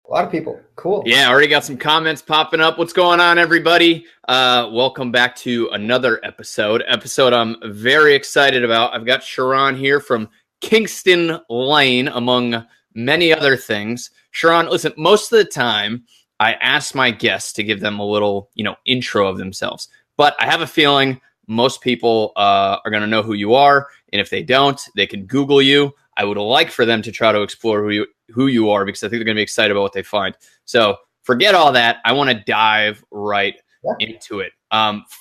A lot of people. Cool. Yeah, already got some comments popping up. What's going on, everybody? Welcome back to another episode I'm very excited about. I've got Sharran here from Kingston Lane, among many other things. Sharran, listen, most of the time I ask my guests to give them a little, intro of themselves. But I have a feeling most people are going to know who you are. And if they don't, they can Google you. I would like for them to try to explore who you are, because I think they're going to be excited about what they find. So forget all that. I want to dive right into it.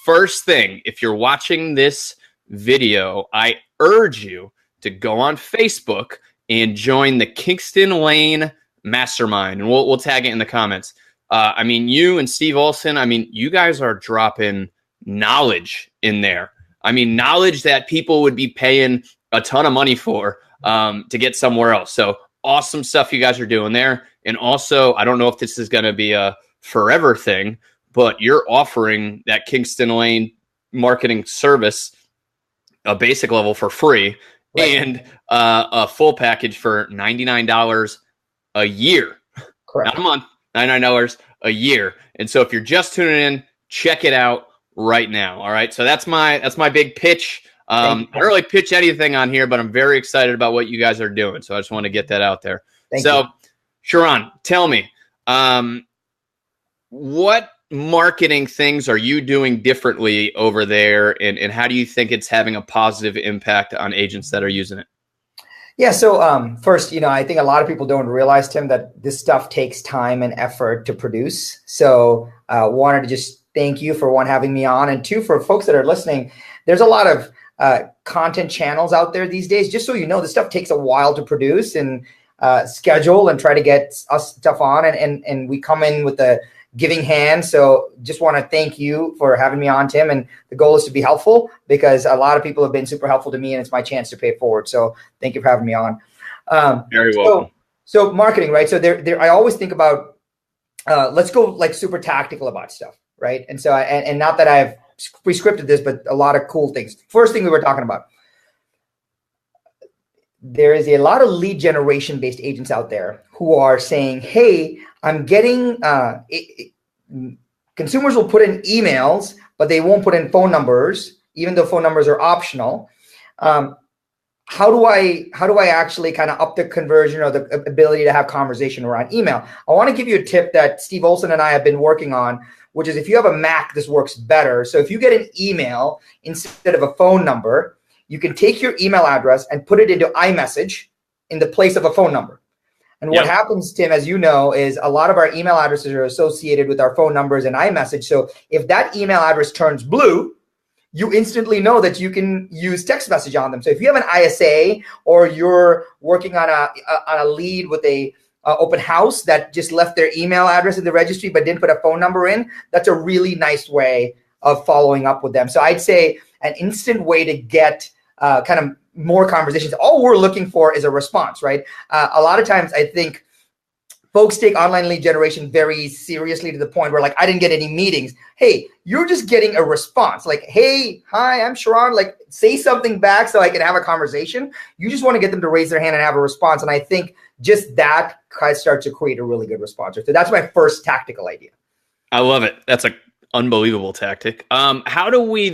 First thing, if you're watching this video, I urge you to go on Facebook and join the Kingston Lane Mastermind. And we'll tag it in the comments. You and Steve Olson, you guys are dropping knowledge in there. Knowledge that people would be paying a ton of money for to get somewhere else. So awesome stuff you guys are doing there. And also, I don't know if this is going to be a forever thing, but you're offering that Kingston Lane marketing service, a basic level for free, right, and a full package for $99 a year. Correct. Not a month, $99 a year. And so if you're just tuning in, check it out right now. All right. So that's my big pitch. I don't really pitch anything on here, but I'm very excited about what you guys are doing. So I just want to get that out there. Thank you. Sharran, tell me, what marketing things are you doing differently over there? And how do you think it's having a positive impact on agents that are using it? Yeah. So first, I think a lot of people don't realize, Tim, that this stuff takes time and effort to produce. So wanted to just thank you for having me on, and two, for folks that are listening. There's a lot of content channels out there these days. Just so you know, this stuff takes a while to produce and schedule and try to get us stuff on. And we come in with a giving hand. So just want to thank you for having me on, Tim. And the goal is to be helpful, because a lot of people have been super helpful to me, and it's my chance to pay it forward. So thank you for having me on. Very welcome. So marketing, right? So there, I always think about, let's go like super tactical about stuff, right? And so, and not that I've pre-scripted this, but a lot of cool things. First thing we were talking about, there is a lot of lead generation based agents out there who are saying, hey, I'm getting, consumers will put in emails, but they won't put in phone numbers, even though phone numbers are optional. How do I actually kind of up the conversion or the ability to have conversation around email? I want to give you a tip that Steve Olson and I have been working on, which is, if you have a Mac, this works better. So if you get an email instead of a phone number, you can take your email address and put it into iMessage in the place of a phone number. And what happens, Tim, as you know, is a lot of our email addresses are associated with our phone numbers and iMessage. So if that email address turns blue, you instantly know that you can use text message on them. So if you have an ISA, or you're working on a lead with a open house that just left their email address in the registry but didn't put a phone number in, that's a really nice way of following up with them. So I'd say an instant way to get kind of more conversations. All we're looking for is a response, right? A lot of times I think folks take online lead generation very seriously, to the point where, like, I didn't get any meetings. Hey, you're just getting a response. Like, hey, hi, I'm Sharran. Like, say something back so I can have a conversation. You just want to get them to raise their hand and have a response. And I think just that kind of starts to create a really good response. So that's my first tactical idea. I love it. That's an unbelievable tactic. How do we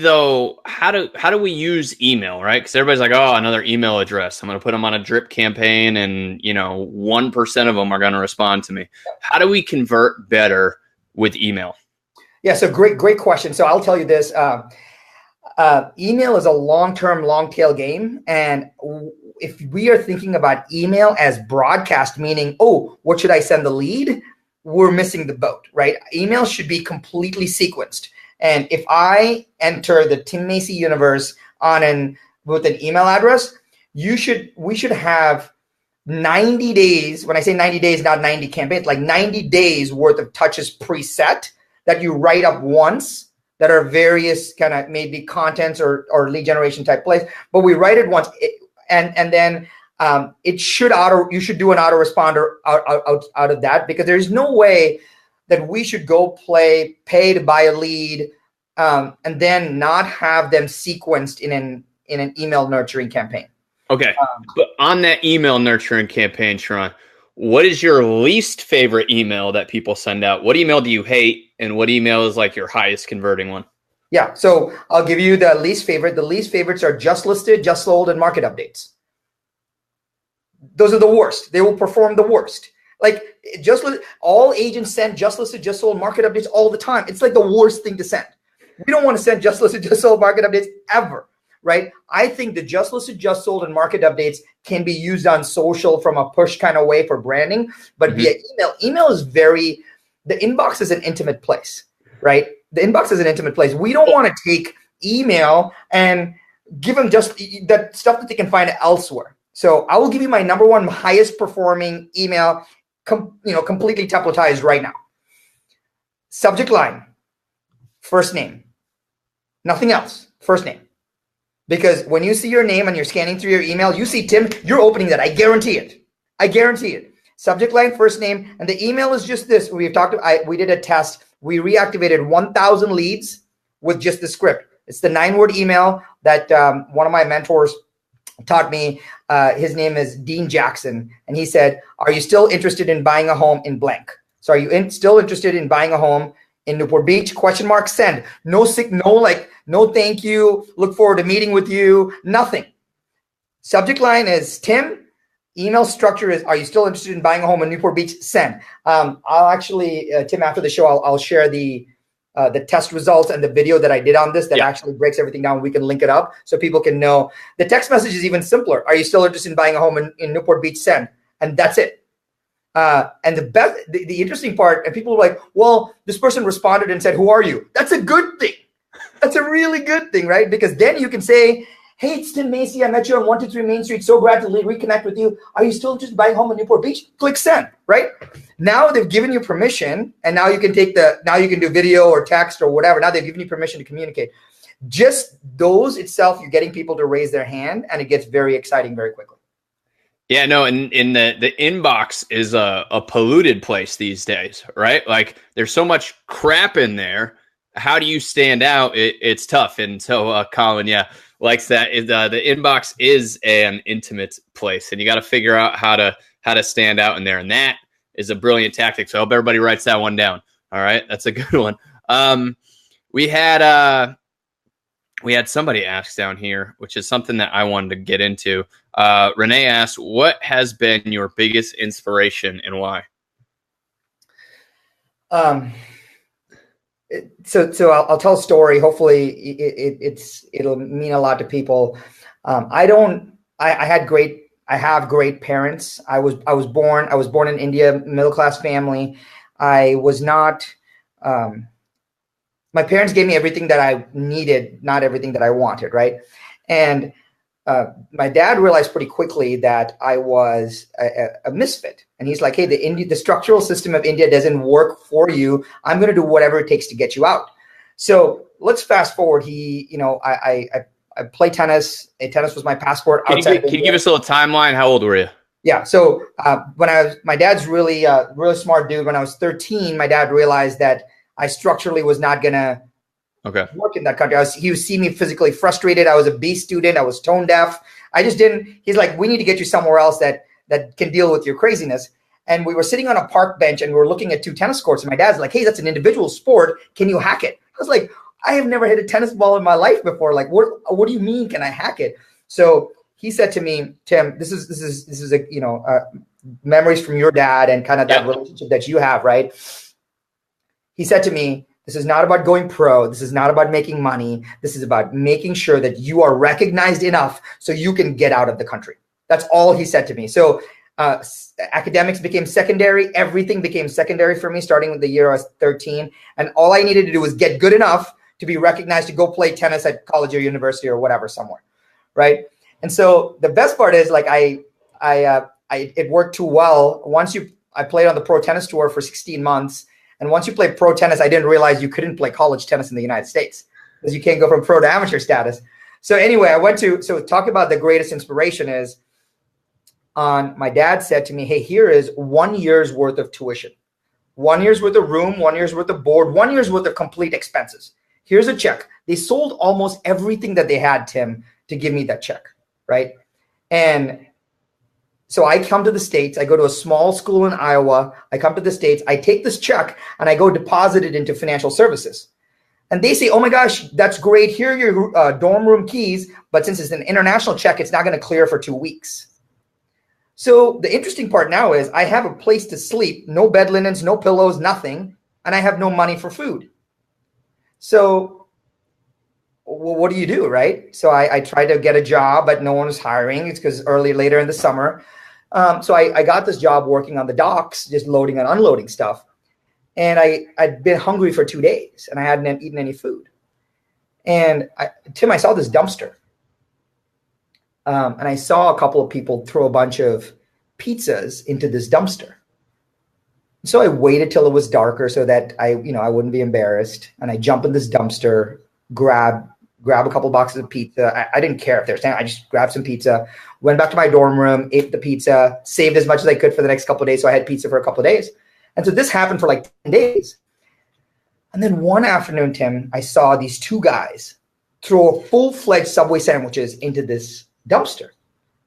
use email, right? Because everybody's like, oh, another email address. I'm going to put them on a drip campaign, and 1% of them are going to respond to me. How do we convert better with email? Yeah, so great question. So I'll tell you this. Email is a long-term, long-tail game. And if we are thinking about email as broadcast, meaning, oh, what should I send the lead? We're missing the boat, right? Email should be completely sequenced. And if I enter the Tim Macy universe with an email address, we should have 90 days. When I say 90 days, not 90 campaigns, like 90 days worth of touches preset that you write up once, that are various kind of maybe contents or lead generation type plays. But we write it once, and then you should do an autoresponder out of that, because there's no way that we should go pay to buy a lead and then not have them sequenced in an email nurturing campaign. Okay. But on that email nurturing campaign, Sharran, what is your least favorite email that people send out? What email do you hate, and what email is like your highest converting one? Yeah, so I'll give you the least favorite. The least favorites are just listed, just sold, and market updates. Those are the worst. They will perform the worst. Like all agents send just listed, just sold, market updates all the time. It's like the worst thing to send. We don't want to send just listed, just sold, market updates ever, right? I think the just listed, just sold, and market updates can be used on social from a push kind of way for branding, but via email is the inbox is an intimate place, right? The inbox is an intimate place. We don't want to take email and give them just that stuff that they can find elsewhere. So I will give you my number one highest performing email, completely templatized right now. Subject line, first name, nothing else, first name. Because when you see your name and you're scanning through your email, you see Tim, you're opening that. I guarantee it. I guarantee it. Subject line, first name, and the email is just this. We did a test. We reactivated 1,000 leads with just the script. It's the 9-word email that one of my mentors taught me. His name is Dean Jackson. And he said, are you still interested in buying a home in blank? So are you still interested in buying a home in Newport Beach? ? Send. No thank you. Look forward to meeting with you. Nothing. Subject line is Tim. Email structure is, are you still interested in buying a home in Newport Beach? Send. I'll actually, Tim, after the show, I'll share the test results and the video that I did on this that actually breaks everything down. We can link it up so people can know. The text message is even simpler. Are you still interested in buying a home in Newport Beach? Send. And that's it. And the interesting part, and people are like, well, this person responded and said, who are you? That's a good thing. That's a really good thing, right? Because then you can say, hey, it's Tim Macy. I met you on 123 Main Street. So glad to reconnect with you. Are you still interested in buying a home in Newport Beach? Click send, right? Now they've given you permission, and now you can do video or text or whatever. Now they've given you permission to communicate. Just those itself, you're getting people to raise their hand, and it gets very exciting very quickly. Yeah, no, and the inbox is a polluted place these days, right? Like there's so much crap in there. How do you stand out? It's tough. And so Colin, likes that. The inbox is an intimate place, and you got to figure out how to stand out in there. And that is a brilliant tactic. So I hope everybody writes that one down. All right, that's a good one. We had somebody ask down here, which is something that I wanted to get into. Renee asked, what has been your biggest inspiration and why? So I'll tell a story. Hopefully it'll mean a lot to people. I have great parents. I was born in India, middle-class family. I was not, my parents gave me everything that I needed, not everything that I wanted. Right. And my dad realized pretty quickly that I was a misfit. And he's like, hey, the structural system of India doesn't work for you. I'm going to do whatever it takes to get you out. So let's fast forward. I play tennis. Tennis was my passport. Can you give us a little timeline? How old were you? Yeah. So my dad's really smart dude. When I was 13, my dad realized that I structurally was not going to work in that country. He would see me physically frustrated. I was a B student. I was tone deaf. I just didn't. He's like, we need to get you somewhere else that can deal with your craziness. And we were sitting on a park bench and we were looking at 2 tennis courts. And my dad's like, hey, that's an individual sport. Can you hack it? I was like, I have never hit a tennis ball in my life before. Like, what do you mean? Can I hack it? So he said to me, Tim, this is memories from your dad and kind of that relationship that you have, right? He said to me, this is not about going pro. This is not about making money. This is about making sure that you are recognized enough so you can get out of the country. That's all he said to me. So academics became secondary. Everything became secondary for me starting with the year I was 13. And all I needed to do was get good enough to be recognized to go play tennis at college or university or whatever somewhere, right? And so the best part is like it worked too well. I played on the pro tennis tour for 16 months. And once you play pro tennis, I didn't realize you couldn't play college tennis in the United States because you can't go from pro to amateur status. So anyway, talk about the greatest inspiration is my dad said to me, hey, here is 1 year's worth of tuition, 1 year's worth of room, 1 year's worth of board, 1 year's worth of complete expenses. Here's a check. They sold almost everything that they had, Tim, to give me that check, right? And So I come to the States, I go to a small school in Iowa, I come to the States, I take this check and I go deposit it into financial services. And they say, oh my gosh, that's great. Here are your dorm room keys. But since it's an international check, it's not going to clear for 2 weeks. So the interesting part now is I have a place to sleep, no bed linens, no pillows, nothing. And I have no money for food. So well, what do you do, right? So I tried to get a job, but no one was hiring. It's because later in the summer. So I got this job working on the docks, just loading and unloading stuff. And I'd been hungry for 2 days and I hadn't eaten any food. And Tim, I saw this dumpster. And I saw a couple of people throw a bunch of pizzas into this dumpster. So I waited till it was darker so that I wouldn't be embarrassed. And I jump in this dumpster, grab a couple boxes of pizza. I didn't care if they were saying, I just grabbed some pizza, went back to my dorm room, ate the pizza, saved as much as I could for the next couple of days. So I had pizza for a couple of days. And so this happened for like 10 days. And then one afternoon, Tim, I saw these 2 guys throw full-fledged Subway sandwiches into this dumpster.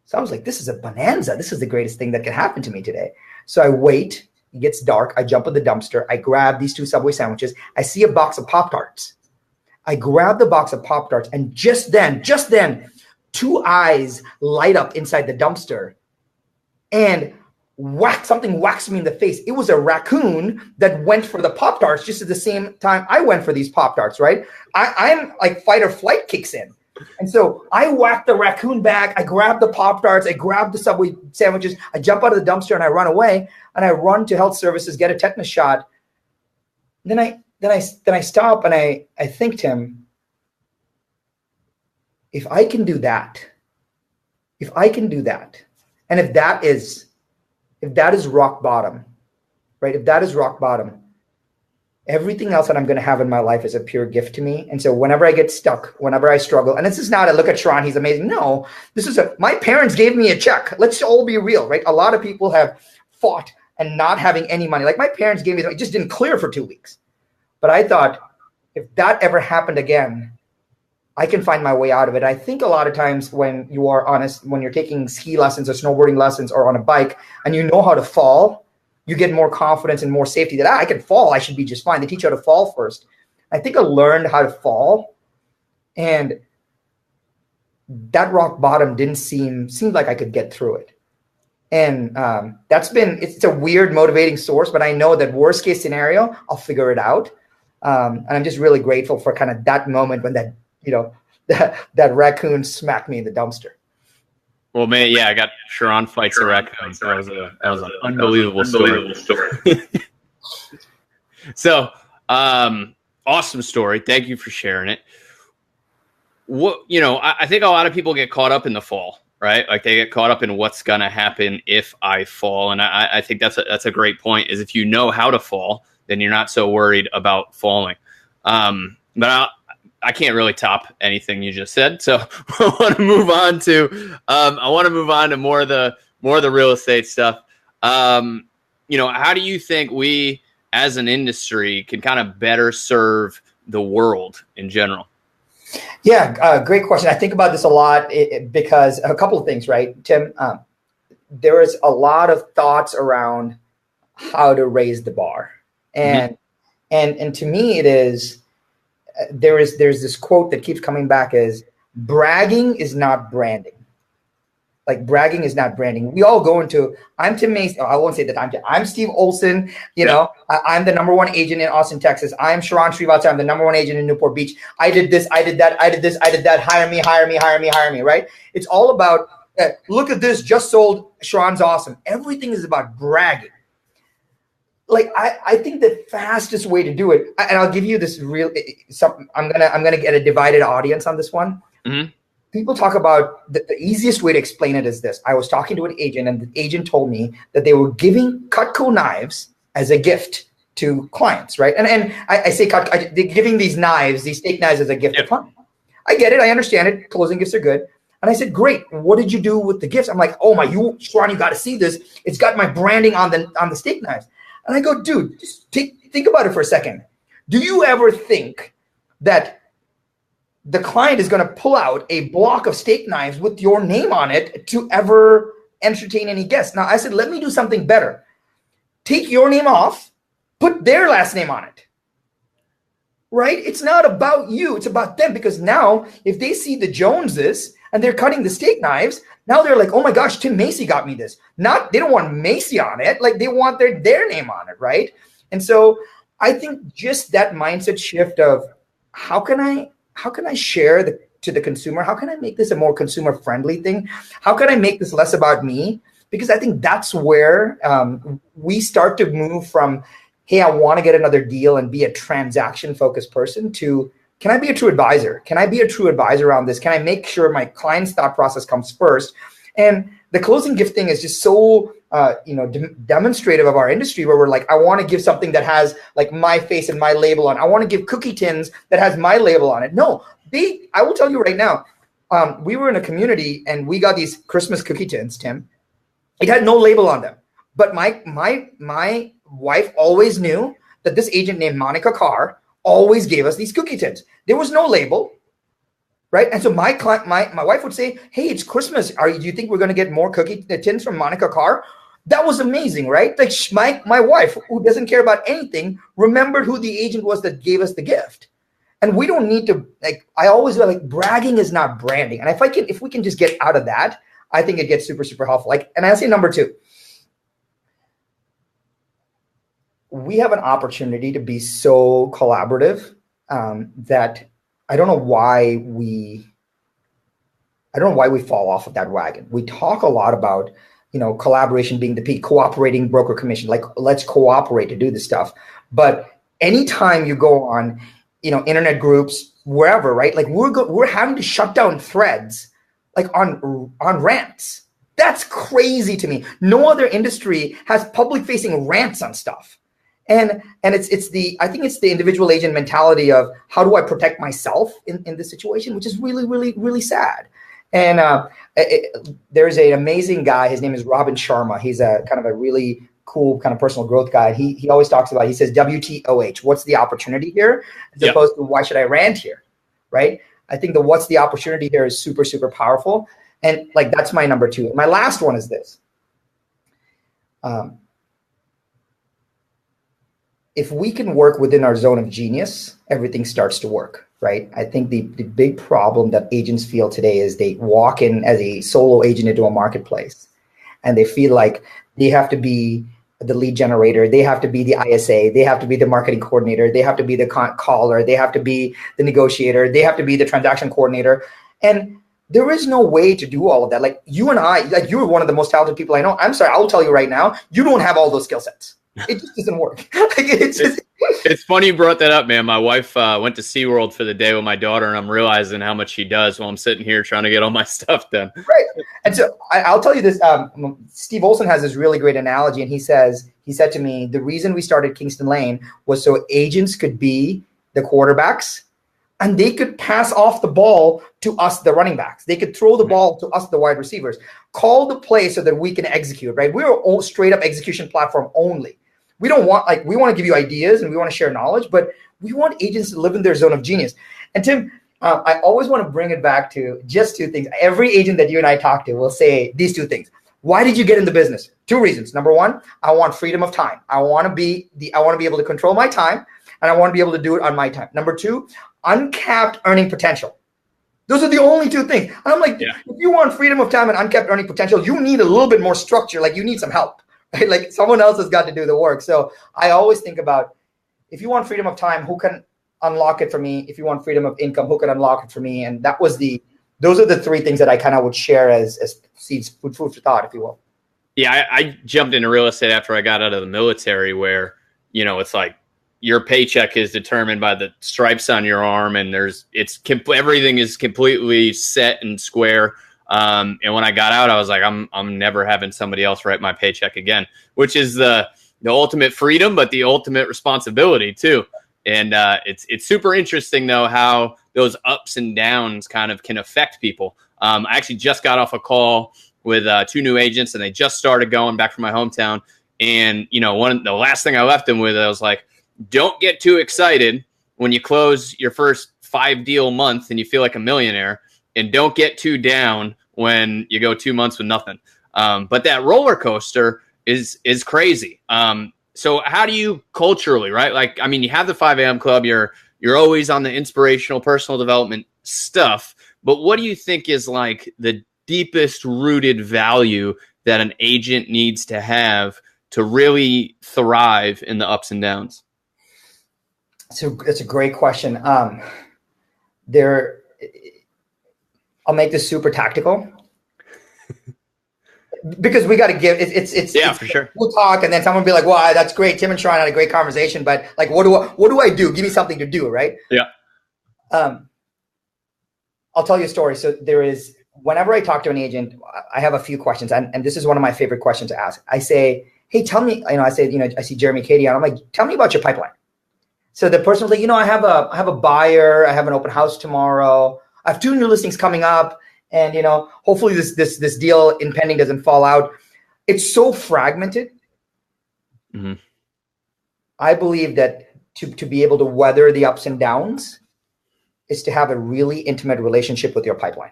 So I was like, this is a bonanza. This is the greatest thing that can happen to me today. So I wait, it gets dark. I jump in the dumpster. I grab these 2 Subway sandwiches. I see a box of Pop-Tarts. I grab the box of Pop-Tarts. And just then, 2 eyes light up inside the dumpster. And something whacks me in the face. It was a raccoon that went for the Pop-Tarts just at the same time I went for these Pop-Tarts, right? I'm like fight or flight kicks in. And so I whack the raccoon back. I grab the Pop-Tarts. I grab the Subway sandwiches. I jump out of the dumpster and I run away. And I run to health services, get a tetanus shot. Then I stop and I think, Tim, if I can do that, and if that is rock bottom, right? If that is rock bottom, everything else that I'm going to have in my life is a pure gift to me. And so whenever I get stuck, whenever I struggle, and this is not a look at Sharran, he's amazing. No, this is my parents gave me a check. Let's all be real, right? A lot of people have fought and not having any money. Like my parents gave me, it just didn't clear for 2 weeks. But I thought if that ever happened again, I can find my way out of it. I think a lot of times when you are honest, when you're taking ski lessons or snowboarding lessons or on a bike and you know how to fall, you get more confidence and more safety that I can fall. I should be just fine. They teach you how to fall first. I think I learned how to fall, and that rock bottom didn't seemed like I could get through it. And it's a weird motivating source, but I know that worst case scenario, I'll figure it out. And I'm just really grateful for kind of that moment when that raccoon smacked me in the dumpster. Well, man, yeah, I got Sharran fights a raccoon. That was an unbelievable story. So, awesome story. Thank you for sharing it. I think a lot of people get caught up in the fall, right? Like they get caught up in what's going to happen if I fall. And I think that's a great point, is if you know how to fall, then you're not so worried about falling. But I can't really top anything you just said. So I want to move on to more of the real estate stuff. How do you think we as an industry can kind of better serve the world in general? Yeah, great question. I think about this a lot because a couple of things, right, Tim? There is a lot of thoughts around how to raise the bar. And to me, it is, there's this quote that keeps coming back is bragging is not branding. Like bragging is not branding. We all go into, I'm Tim Macy. I won't say that I'm Steve Olson. I'm the #1 agent in Austin, Texas. I'm Sharran Srivatsaa. I'm the #1 agent in Newport Beach. I did this. I did that. I did this. I did that. Hire me. Right? It's all about, look at this. Just sold. Sharran's awesome. Everything is about bragging. Like I think the fastest way to do it, and I'll give you this I'm gonna get a divided audience on this one. Mm-hmm. People talk about the easiest way to explain it is this. I was talking to an agent, and the agent told me that they were giving Cutco knives as a gift to clients, right? And I say they're giving these knives, these steak knives, as a gift to clients. I get it. I understand it. Closing gifts are good. And I said, great. What did you do with the gifts? I'm like, Sharran, you got to see this. It's got my branding on the steak knives. And I go, dude, just think about it for a second. Do you ever think that the client is going to pull out a block of steak knives with your name on it to ever entertain any guests. Now I said, let me do something better. Take your name off, put their last name on it. Right? It's not about you. It's about them, because now if they see the Joneses and they're cutting the steak knives, now they're like, oh my gosh, Tim Macy got me this. They don't want Macy on it. Like, they want their name on it. Right? And so I think just that mindset shift of how can I share to the consumer? How can I make this a more consumer friendly thing? How can I make this less about me? Because I think that's where we start to move from, hey, I want to get another deal and be a transaction focused person, to, can I be a true advisor? Can I be a true advisor around this? Can I make sure my client's thought process comes first? And the closing gift thing is just so demonstrative of our industry, where we're like, I want to give something that has like my face and my label on. I want to give cookie tins that has my label on it. No, I will tell you right now, we were in a community and we got these Christmas cookie tins, Tim. It had no label on them, but my wife always knew that this agent named Monica Carr always gave us these cookie tins. There was no label. Right. And so my wife would say, hey, it's Christmas. Do you think we're going to get more cookie tins from Monica Carr? That was amazing. Right. Like my wife, who doesn't care about anything, remembered who the agent was that gave us the gift. And we don't need to, I always feel like bragging is not branding. And if we can just get out of that, I think it gets super, super helpful. And I say number two, we have an opportunity to be so collaborative that I don't know why we fall off of that wagon. We talk a lot about, collaboration being the peak, cooperating broker commission, like let's cooperate to do this stuff. But anytime you go on, internet groups, wherever, right? Like we're having to shut down threads, like on rants. That's crazy to me. No other industry has public facing rants on stuff. And I think it's the individual agent mentality of how do I protect myself in this situation, which is really, really, really sad. And there's an amazing guy. His name is Robin Sharma. He's a kind of a really cool kind of personal growth guy. He always talks about, he says, WTOH, what's the opportunity here? As opposed to why should I rant here? Right? I think the what's the opportunity here is super, super powerful. And that's my number two. My last one is this. If we can work within our zone of genius, everything starts to work, right? I think the big problem that agents feel today is they walk in as a solo agent into a marketplace and they feel like they have to be the lead generator, they have to be the ISA, they have to be the marketing coordinator, they have to be the caller, they have to be the negotiator, they have to be the transaction coordinator. And there is no way to do all of that. Like you and I, you're one of the most talented people I know. I'm sorry, I'll tell you right now, you don't have all those skill sets. It just doesn't work. It's funny you brought that up, man. My wife went to SeaWorld for the day with my daughter, and I'm realizing how much she does while I'm sitting here trying to get all my stuff done. Right. And so I'll tell you this. Steve Olson has this really great analogy, and he said to me, the reason we started Kingston Lane was so agents could be the quarterbacks and they could pass off the ball to us, the running backs. They could throw the ball to us, the wide receivers. Call the play so that we can execute, right? We're a straight up execution platform only. We don't want, we want to give you ideas and we want to share knowledge, but we want agents to live in their zone of genius. And Tim, I always want to bring it back to just two things. Every agent that you and I talk to will say these two things. Why did you get in the business? Two reasons. Number one, I want freedom of time. I want to be able to control my time, and I want to be able to do it on my time. Number two, uncapped earning potential. Those are the only two things. And I'm like, If you want freedom of time and uncapped earning potential, you need a little bit more structure. Like you need some help. Right? Like someone else has got to do the work. So I always think about, if you want freedom of time, who can unlock it for me? If you want freedom of income, who can unlock it for me? And those are the three things that I kind of would share as seeds, food for thought, if you will. Yeah, I jumped into real estate after I got out of the military, where, it's like your paycheck is determined by the stripes on your arm, and everything is completely set and square. And when I got out, I was like, I'm never having somebody else write my paycheck again, which is the ultimate freedom, but the ultimate responsibility too. And it's super interesting though how those ups and downs kind of can affect people. I actually just got off a call with two new agents, and they just started going back from my hometown. And the last thing I left them with, I was like, don't get too excited when you close your first 5-deal month and you feel like a millionaire. And don't get too down when you go 2 months with nothing. But that roller coaster is crazy. So how do you culturally, right? Like, I mean, you have the 5 a.m. club, you're always on the inspirational personal development stuff, but what do you think is like the deepest rooted value that an agent needs to have to really thrive in the ups and downs? So it's a great question. I'll make this super tactical because we got to give it's for sure. We'll talk and then someone will be like, "Wow, that's great. Tim and Sharran had a great conversation, but like, what do I do? Give me something to do." Right. Yeah. I'll tell you a story. So whenever I talk to an agent, I have a few questions, and this is one of my favorite questions to ask. I say, "Hey, tell me," I see Jeremy Katie, and I'm like, "Tell me about your pipeline." So the person was like, I have a buyer, I have an open house tomorrow, I have 2 new listings coming up, and hopefully this deal impending doesn't fall out. It's so fragmented. Mm-hmm. I believe that to be able to weather the ups and downs is to have a really intimate relationship with your pipeline.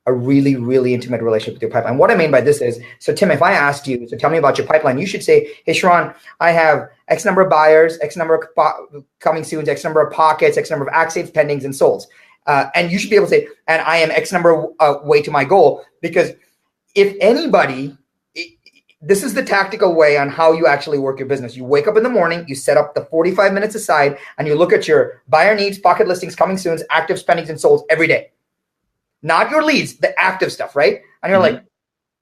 A really, really intimate relationship with your pipeline. What I mean by this is, so Tim, if I asked you, so tell me about your pipeline, you should say, "Hey, Sharran, I have X number of buyers, X number of coming soon, X number of pockets, X number of act saves, pendings, and solds." And you should be able to say, "And I am X number way to my goal." Because if anybody, this is the tactical way on how you actually work your business. You wake up in the morning, you set up the 45 minutes aside, and you look at your buyer needs, pocket listings, coming soons, active pendings, and solds every day. Not your leads, the active stuff, right? And you're like,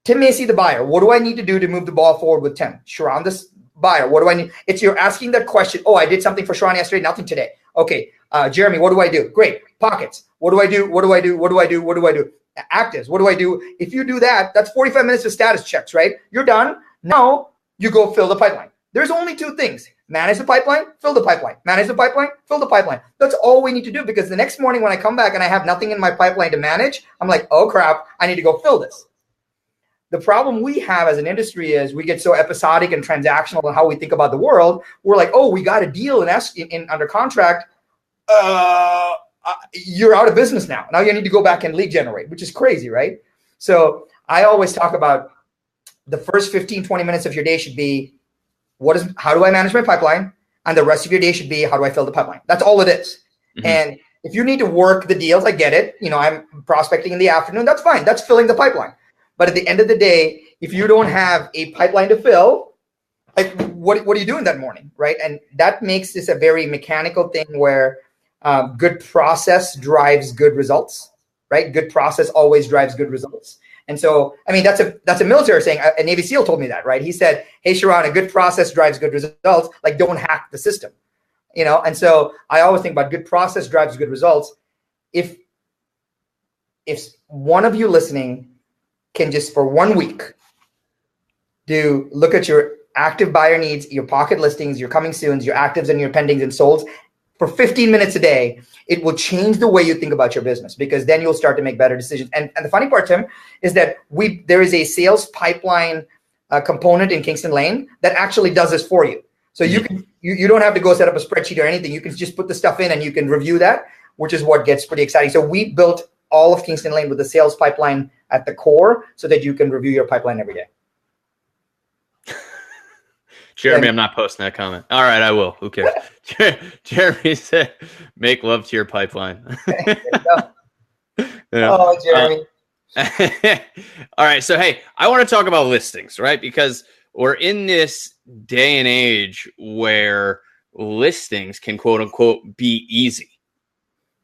"Tim Macy, the buyer, what do I need to do to move the ball forward with Tim? Sharran, this buyer, what do I need?" You're asking that question. "Oh, I did something for Sharran yesterday, nothing today." Okay, Jeremy, what do I do? Great. Pockets, what do I do? What do I do? What do I do? What do I do? Actives, what do I do? If you do that, that's 45 minutes of status checks, right? You're done. Now you go fill the pipeline. There's only 2 things. Manage the pipeline, fill the pipeline. Manage the pipeline, fill the pipeline. That's all we need to do, because the next morning when I come back and I have nothing in my pipeline to manage, I'm like, "Oh crap, I need to go fill this." The problem we have as an industry is we get so episodic and transactional in how we think about the world. We're like, "Oh, we got a deal in under contract. You're out of business now. Now you need to go back and lead generate," which is crazy, right? So I always talk about the first 15, 20 minutes of your day should be, how do I manage my pipeline? And the rest of your day should be, how do I fill the pipeline? That's all it is. Mm-hmm. And if you need to work the deals, I get it. I'm prospecting in the afternoon. That's fine. That's filling the pipeline. But at the end of the day, if you don't have a pipeline to fill, like what are you doing that morning, right? And that makes this a very mechanical thing where good process drives good results, right? Good process always drives good results. And so, I mean, that's a military saying. A Navy SEAL told me that, right? He said, "Hey, Sharran, a good process drives good results. Like, don't hack the system." And so I always think about good process drives good results. If one of you listening can just for 1 week look at your active buyer needs, your pocket listings, your coming soons, your actives and your pendings and solds for 15 minutes a day, it will change the way you think about your business, because then you'll start to make better decisions. And the funny part, Tim, is that there is a sales pipeline component in Kingston Lane that actually does this for you. So you don't have to go set up a spreadsheet or anything. You can just put the stuff in and you can review that, which is what gets pretty exciting. So we built all of Kingston Lane with the sales pipeline at the core so that you can review your pipeline every day. Jeremy, I'm not posting that comment. All right, I will. Who cares? Jeremy said, "Make love to your pipeline." Yeah. Oh, Jeremy. All right. So, hey, I want to talk about listings, right? Because we're in this day and age where listings can, quote unquote, be easy.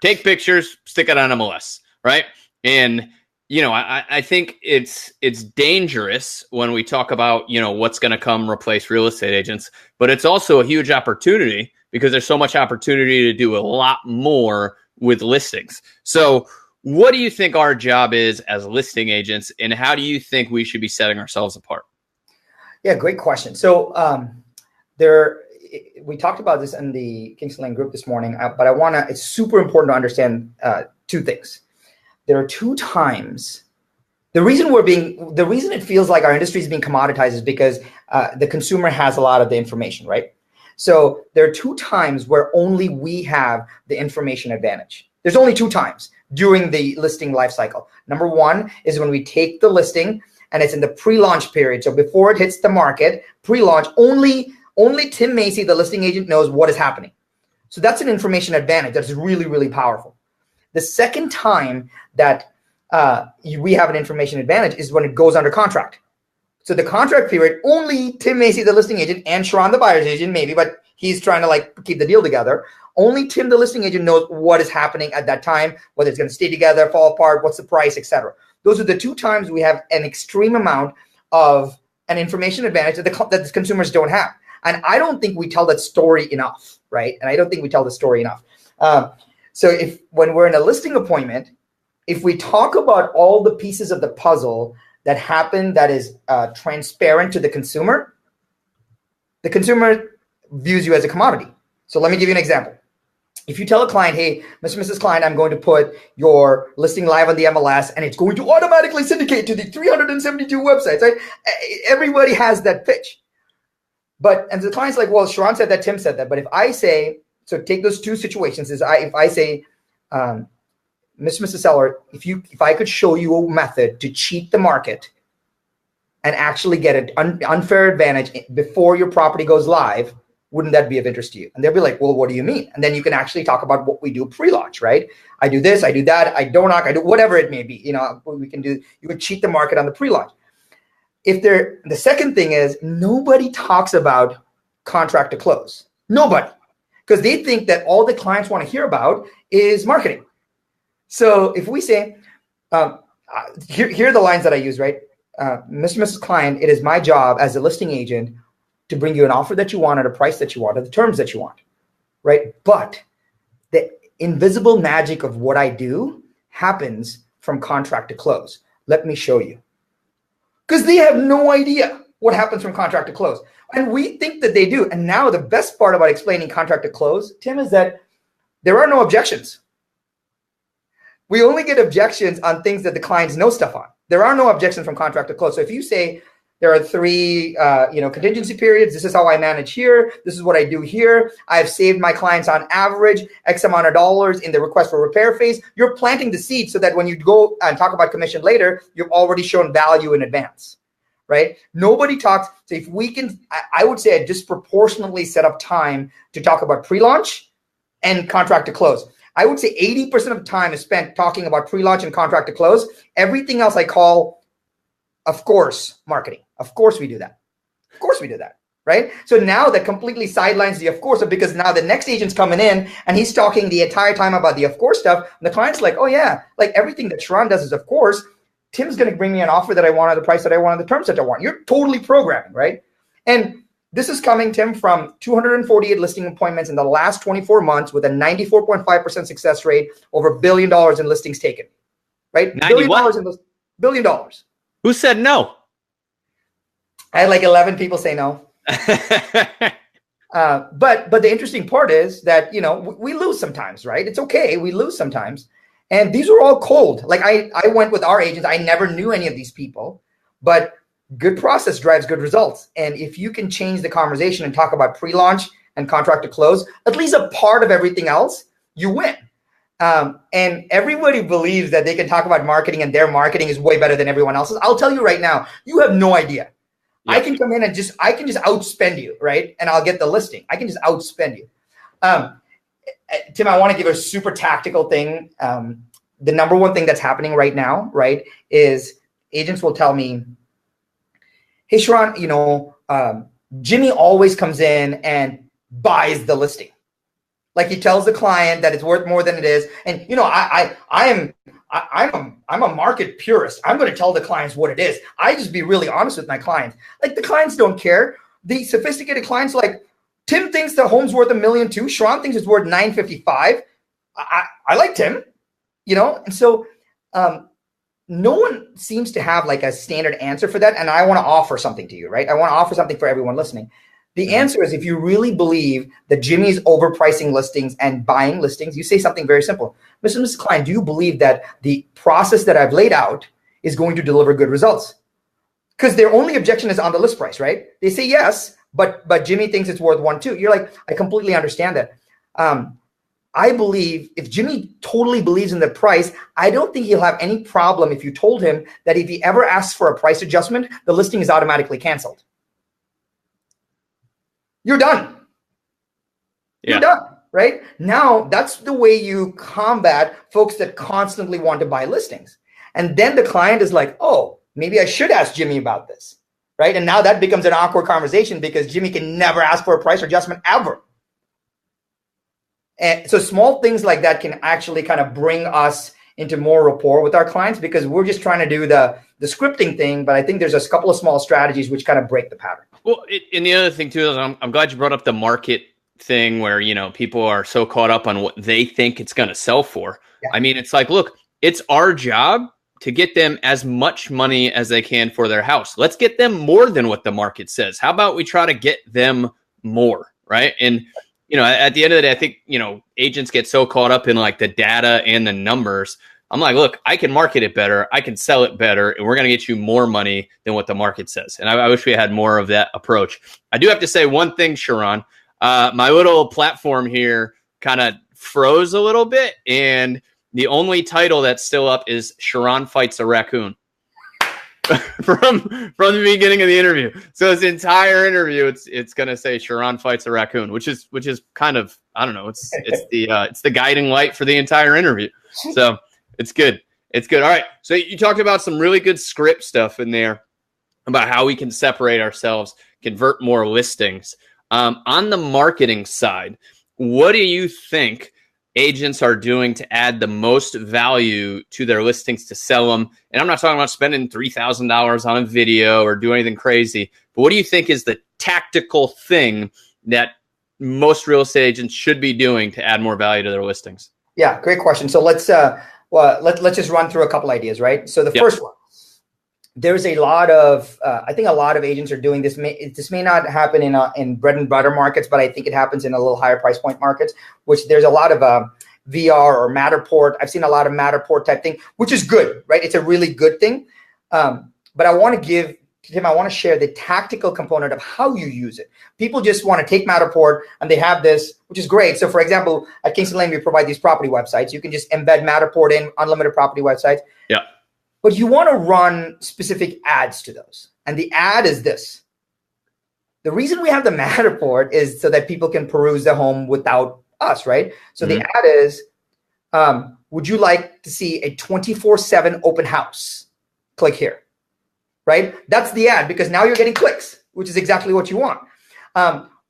Take pictures, stick it on MLS, right? And I think it's dangerous when we talk about, what's going to come replace real estate agents, but it's also a huge opportunity because there's so much opportunity to do a lot more with listings. So what do you think our job is as listing agents, and how do you think we should be setting ourselves apart? Yeah, great question. So we talked about this in the Kingston Lane group this morning, but it's super important to understand 2 things. There are 2 times. The reason it feels like our industry is being commoditized is because the consumer has a lot of the information, right? So there are 2 times where only we have the information advantage. There's only 2 times during the listing life cycle. Number 1 is when we take the listing and it's in the pre-launch period. So before it hits the market, pre-launch, only Tim Macy, the listing agent, knows what is happening. So that's an information advantage that's really, really powerful. The second time that we have an information advantage is when it goes under contract. So the contract period, only Tim Macy, the listing agent, and Sharran, the buyer's agent, maybe, but he's trying to like keep the deal together. Only Tim, the listing agent, knows what is happening at that time, whether it's going to stay together, fall apart, what's the price, etc. Those are the two times we have an extreme amount of an information advantage that the consumers don't have. And I don't think we tell that story enough, right? And I don't think we tell the story enough. So when we're in a listing appointment, if we talk about all the pieces of the puzzle that happen that is transparent to the consumer views you as a commodity. So let me give you an example. If you tell a client, hey, Mr. and Mrs. Client, I'm going to put your listing live on the MLS and it's going to automatically syndicate to the 372 websites, right? Everybody has that pitch. And the client's like, well, Sharran said that, Tim said that. But if I say, so take those two situations, if I say, Mr. and Mrs. Seller, if I could show you a method to cheat the market and actually get an unfair advantage before your property goes live, wouldn't that be of interest to you? And they'll be like, well, what do you mean? And then you can actually talk about what we do pre-launch, right? I do this, I do that, I don't knock, I do whatever it may be. We can do, you would cheat the market on the pre-launch. The second thing is nobody talks about contract to close. Nobody. Because they think that all the clients want to hear about is marketing. So if we say, here are the lines that I use, right? Mr. and Mrs. Client, it is my job as a listing agent to bring you an offer that you want at a price that you want, at the terms that you want, right? But the invisible magic of what I do happens from contract to close. Let me show you. Because they have no idea what happens from contract to close. And we think that they do. And now the best part about explaining contract to close, Tim, is that there are no objections. We only get objections on things that the clients know stuff on. There are no objections from contract to close. So if you say there are 3 contingency periods, this is how I manage here, this is what I do here, I've saved my clients on average X amount of dollars in the request for repair phase, you're planting the seed so that when you go and talk about commission later, you've already shown value in advance, right? Nobody talks. So if we can, I would say I disproportionately set up time to talk about pre-launch and contract to close. I would say 80% of the time is spent talking about pre-launch and contract to close. Everything else I call, of course, marketing. Of course we do that. Of course we do that, right? So now that completely sidelines the of course, because now the next agent's coming in and he's talking the entire time about the of course stuff. And the client's like, oh yeah, like everything that Sharran does is of course. Tim's going to bring me an offer that I want at the price that I want, at the terms that I want. You're totally programming, right? And this is coming, Tim, from 248 listing appointments in the last 24 months with a 94.5% success rate, over $1 billion in listings taken, right? $1 billion. Who said no? I had like 11 people say no. But the interesting part is that, we lose sometimes, right? It's okay. We lose sometimes. And these are all cold. Like I went with our agents. I never knew any of these people, but good process drives good results. And if you can change the conversation and talk about pre-launch and contract to close, at least a part of everything else, you win. And everybody believes that they can talk about marketing and their marketing is way better than everyone else's. I'll tell you right now, you have no idea. Yep. I can come in and I can just outspend you, right? And I'll get the listing. I can just outspend you. Tim, I want to give a super tactical thing. The number one thing that's happening right now, right, is agents will tell me, hey, Sharran, Jimmy always comes in and buys the listing. Like he tells the client that it's worth more than it is. And, I'm a market purist. I'm going to tell the clients what it is. I just be really honest with my clients. Like the clients don't care. The sophisticated clients like, Tim thinks the home's worth $1 million too. Sharran thinks it's worth $955. I like Tim, and so no one seems to have like a standard answer for that. And I want to offer something to you, right? I want to offer something for everyone listening. The answer is, if you really believe that Jimmy's overpricing listings and buying listings, you say something very simple. Mr. and Mrs. Client, do you believe that the process that I've laid out is going to deliver good results? Because their only objection is on the list price, right? They say yes, but Jimmy thinks it's worth $1.2. You're like, I completely understand that. I believe if Jimmy totally believes in the price, I don't think he'll have any problem if you told him that if he ever asks for a price adjustment, the listing is automatically canceled. You're done. You're done, right? Now, that's the way you combat folks that constantly want to buy listings. And then the client is like, oh, maybe I should ask Jimmy about this, right? And now that becomes an awkward conversation because Jimmy can never ask for a price adjustment ever. And so small things like that can actually kind of bring us into more rapport with our clients because we're just trying to do the scripting thing. But I think there's a couple of small strategies which kind of break the pattern. Well, and the other thing too is I'm glad you brought up the market thing where, people are so caught up on what they think it's going to sell for. Yeah. I mean, it's like, look, it's our job to get them as much money as they can for their house. Let's get them more than what the market says. How about we try to get them more, right? And at the end of the day, I think, agents get so caught up in like the data and the numbers. I'm like, look, I can market it better. I can sell it better. And we're going to get you more money than what the market says. And I wish we had more of that approach. I do have to say one thing, Sharran. My little platform here kind of froze a little bit. And the only title that's still up is Sharran Fights a Raccoon. from the beginning of the interview. So this entire interview, it's going to say Sharran Fights a Raccoon, which is kind of, I don't know. It's the guiding light for the entire interview. So it's good. It's good. All right. So you talked about some really good script stuff in there about how we can separate ourselves, convert more listings. On the marketing side, what do you think agents are doing to add the most value to their listings to sell them? And I'm not talking about spending $3,000 on a video or do anything crazy, but what do you think is the tactical thing that most real estate agents should be doing to add more value to their listings? Yeah, great question. So let's just run through a couple ideas, right? So the first one, there's a lot of, I think a lot of agents are doing this. This may not happen in bread and butter markets, but I think it happens in a little higher price point markets, which there's a lot of VR or Matterport. I've seen a lot of Matterport type thing, which is good, right? It's a really good thing. But I want to share the tactical component of how you use it. People just want to take Matterport and they have this, which is great. So for example, at Kingston Lane, we provide these property websites. You can just embed Matterport in unlimited property websites. Yeah. But you want to run specific ads to those. And the ad is this. The reason we have the Matterport is so that people can peruse the home without us, right? So the ad is, would you like to see a 24/7 open house? Click here, right? That's the ad because now you're getting clicks, which is exactly what you want.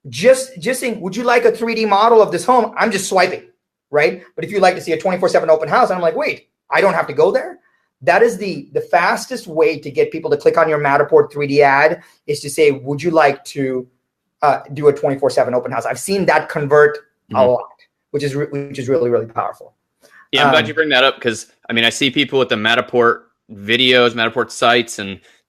Just saying, would you like a 3D model of this home? I'm just swiping, right? But if you like to see a 24/7 open house, I'm like, wait, I don't have to go there? That is the fastest way to get people to click on your Matterport 3D ad is to say, would you like to do a 24/7 open house? I've seen that convert a lot, which is really, really powerful. Yeah, I'm glad you bring that up because, I see people with the Matterport videos, Matterport sites,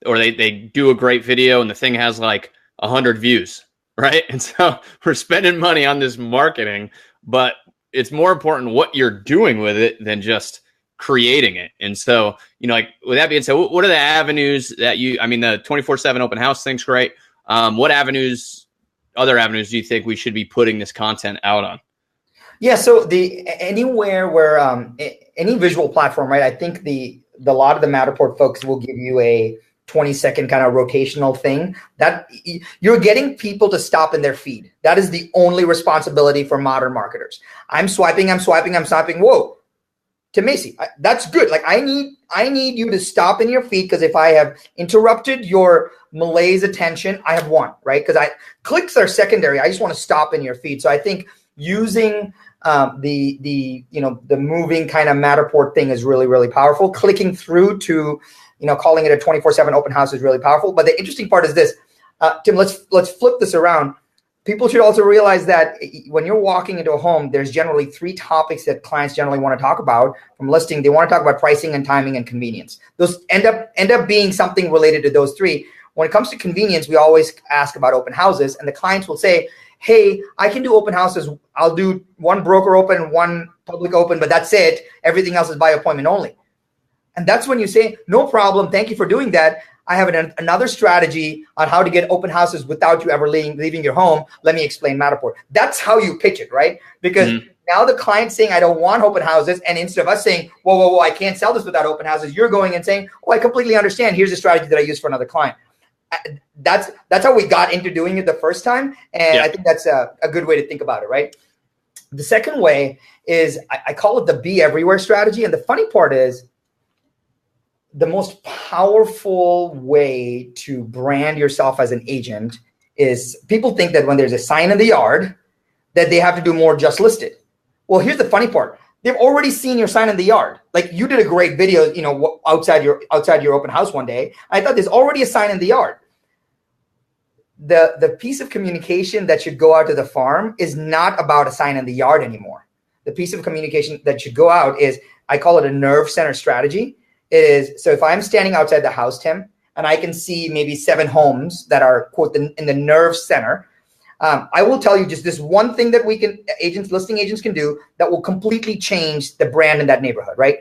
or they do a great video and the thing has like 100 views, right? And so we're spending money on this marketing, but it's more important what you're doing with it than just creating it. And so, like with that being said, what are the avenues that the 24/7 open house thing's great. What other avenues do you think we should be putting this content out on? Yeah. So anywhere where, any visual platform, right? I think the lot of the Matterport folks will give you a 20-second kind of rotational thing that you're getting people to stop in their feed. That is the only responsibility for modern marketers. I'm swiping. Whoa. To Macy, that's good. Like I need you to stop in your feed because if I have interrupted your malaise attention, I have won, right? Because clicks are secondary. I just want to stop in your feed. So I think using the moving kind of Matterport thing is really, really powerful. Clicking through to calling it a 24/7 open house is really powerful. But the interesting part is this, Tim. Let's flip this around. People should also realize that when you're walking into a home, there's generally 3 topics that clients generally want to talk about from listing. They want to talk about pricing and timing and convenience. Those end up being something related to those 3. When it comes to convenience, we always ask about open houses, and the clients will say, hey, I can do open houses. I'll do 1 broker open, 1 public open, but that's it. Everything else is by appointment only. And that's when you say, no problem. Thank you for doing that. I have another strategy on how to get open houses without you ever leaving your home. Let me explain Matterport. That's how you pitch it, right? Because now the client's saying, I don't want open houses. And instead of us saying, whoa, I can't sell this without open houses, you're going and saying, oh, I completely understand. Here's a strategy that I use for another client. That's how we got into doing it the first time. And I think that's a good way to think about it, right? The second way is I call it the be everywhere strategy. And the funny part is the most powerful way to brand yourself as an agent is people think that when there's a sign in the yard that they have to do more just listed. Well, here's the funny part. They've already seen your sign in the yard. Like you did a great video, outside your open house one day. I thought there's already a sign in the yard. The piece of communication that should go out to the farm is not about a sign in the yard anymore. The piece of communication that should go out is, I call it a nerve center strategy. It is, so if I'm standing outside the house, Tim, and I can see maybe 7 homes that are, quote, in the nerve center, I will tell you just this one thing that listing agents can do that will completely change the brand in that neighborhood, right?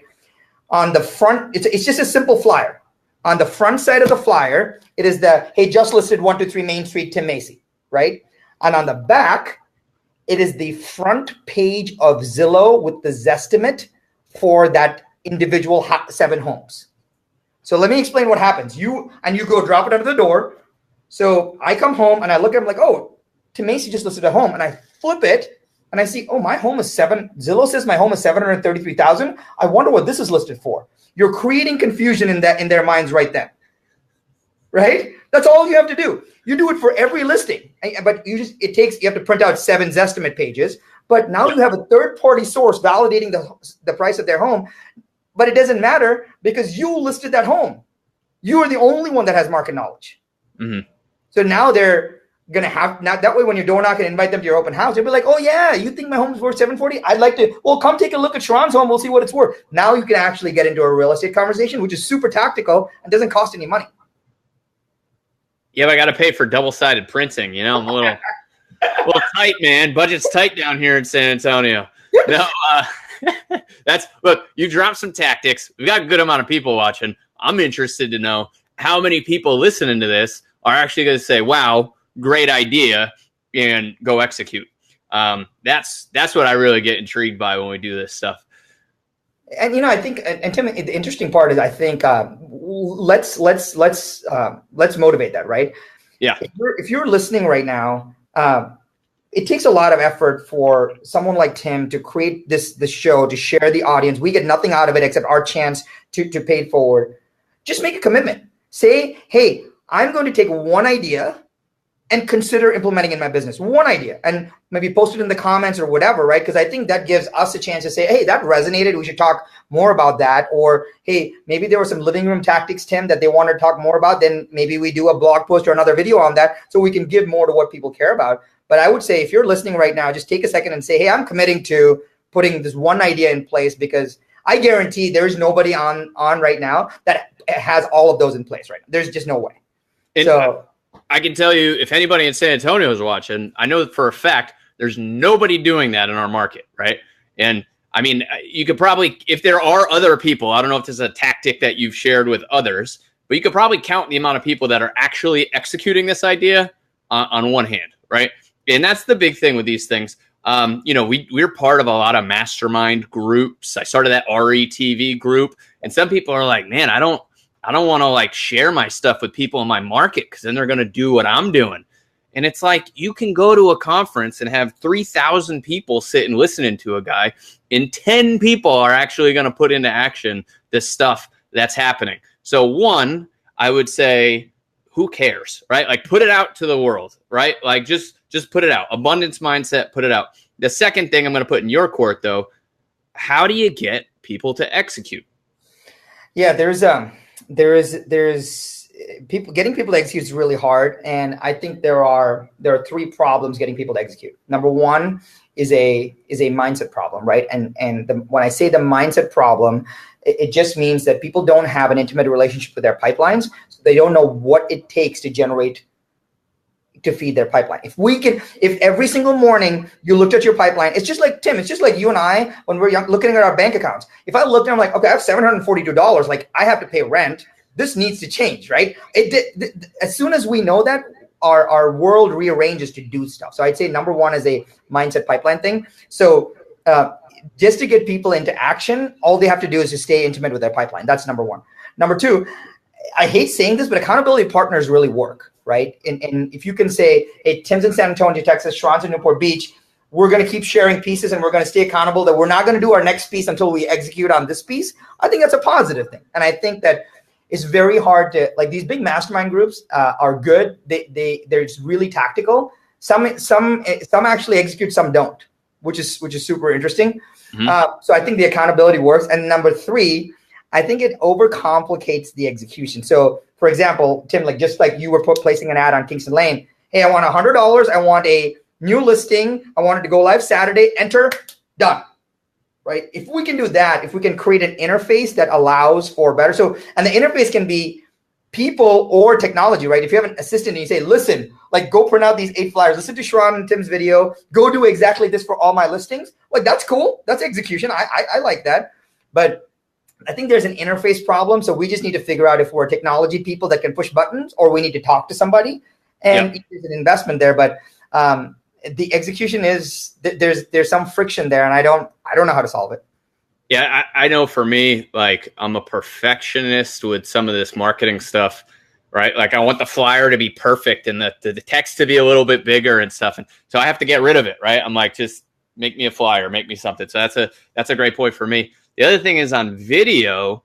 On the front, it's just a simple flyer. On the front side of the flyer, it is the, hey, just listed 123 Main Street, Tim Macy, right? And on the back, it is the front page of Zillow with the Zestimate for that individual 7 homes. So let me explain what happens. You go drop it under the door. So I come home and I look at him like, oh, Tim Macy just listed a home, and I flip it and I see, oh, my home is Zillow says my home is 733,000. I wonder what this is listed for. You're creating confusion in their minds right then, right? That's all you have to do. You do it for every listing, but you have to print out 7 Zestimate pages. But now you have a third-party source validating the price of their home, but it doesn't matter because you listed that home. You are the only one that has market knowledge. Mm-hmm. So now they're gonna have that way when your door knock and invite them to your open house, they'll be like, oh yeah, you think my home is worth 740? I'd like to, well, come take a look at Sharran's home. We'll see what it's worth. Now you can actually get into a real estate conversation, which is super tactical and doesn't cost any money. Yeah, but I got to pay for double-sided printing. I'm a little tight, man. Budget's tight down here in San Antonio. No, look, you dropped some tactics. We've got a good amount of people watching. I'm interested to know how many people listening to this are actually going to say, wow, great idea, and go execute. That's what I really get intrigued by when we do this stuff. And I think, and Tim, the interesting part is, I think let's motivate that, right? Yeah. If you're listening right now, it takes a lot of effort for someone like Tim to create this show, to share the audience. We get nothing out of it except our chance to pay it forward. Just make a commitment. Say, hey, I'm going to take one idea and consider implementing in my business. One idea, and maybe post it in the comments or whatever, right? Because I think that gives us a chance to say, hey, that resonated. We should talk more about that. Or, hey, maybe there were some living room tactics, Tim, that they want to talk more about. Then maybe we do a blog post or another video on that so we can give more to what people care about. But I would say if you're listening right now, just take a second and say, hey, I'm committing to putting this one idea in place, because I guarantee there's nobody on right now that has all of those in place right now. There's just no way. So I can tell you, if anybody in San Antonio is watching, I know for a fact there's nobody doing that in our market, right? And I mean, you could probably, if there are other people, I don't know if this is a tactic that you've shared with others, but you could probably count the amount of people that are actually executing this idea on one hand, right? And that's the big thing with these things. We're part of a lot of mastermind groups. I started that RETV group, and some people are like, man, I don't want to share my stuff with people in my market because then they're going to do what I'm doing. And it's like, you can go to a conference and have 3,000 people sit and listening to a guy, and 10 people are actually going to put into action this stuff that's happening. So one, I would say, who cares, right? Put it out to the world, right? Just put it out. Abundance mindset, put it out. The second thing I'm going to put in your court, though, how do you get people to execute? Yeah, there's people getting people to execute is really hard, and I think there are 3 problems getting people to execute. Number one is a mindset problem, right? When I say the mindset problem, it just means that people don't have an intimate relationship with their pipelines. So they don't know what it takes to feed their pipeline. If every single morning you looked at your pipeline, it's just like, Tim, it's just like you and I when we're looking at our bank accounts. If I looked and I'm like, okay, I have $742, I have to pay rent. this needs to change, right? As soon as we know that, our world rearranges to do stuff. So I'd say number one is a mindset pipeline thing. So just to get people into action, all they have to do is to stay intimate with their pipeline. That's number one. Number two, I hate saying this, but accountability partners really work, right? And if you can say, hey, Tim's in San Antonio, Texas, Sharran's in Newport Beach, we're going to keep sharing pieces and we're going to stay accountable, that we're not going to do our next piece until we execute on this piece. I think that's a positive thing. And I think that it's very hard to, like, these big mastermind groups are good. They're just really tactical. Some actually execute, some don't, which is super interesting. Mm-hmm. So I think the accountability works. And number three, I think it overcomplicates the execution. So for example, Tim, like just like you were placing an ad on Kingston Lane, hey, I want $100. I want a new listing. I want it to go live Saturday, enter, done. Right? If we can do that, if we can create an interface that allows for better. So, and the interface can be people or technology, right? If you have an assistant and you say, listen, like go print out these 8 flyers, listen to Sharran and Tim's video, go do exactly this for all my listings. Like that's cool. That's execution. I like that. But I think there's an interface problem. So we just need to figure out if we're technology people that can push buttons, or we need to talk to somebody. And there's an investment there. But the execution is there's some friction there, and I don't know how to solve it. Yeah, I know for me, like I'm a perfectionist with some of this marketing stuff, right? Like I want the flyer to be perfect and the text to be a little bit bigger and stuff. And so I have to get rid of it, right? I'm like, just make me a flyer, make me something. So that's a great point for me. The other thing is on video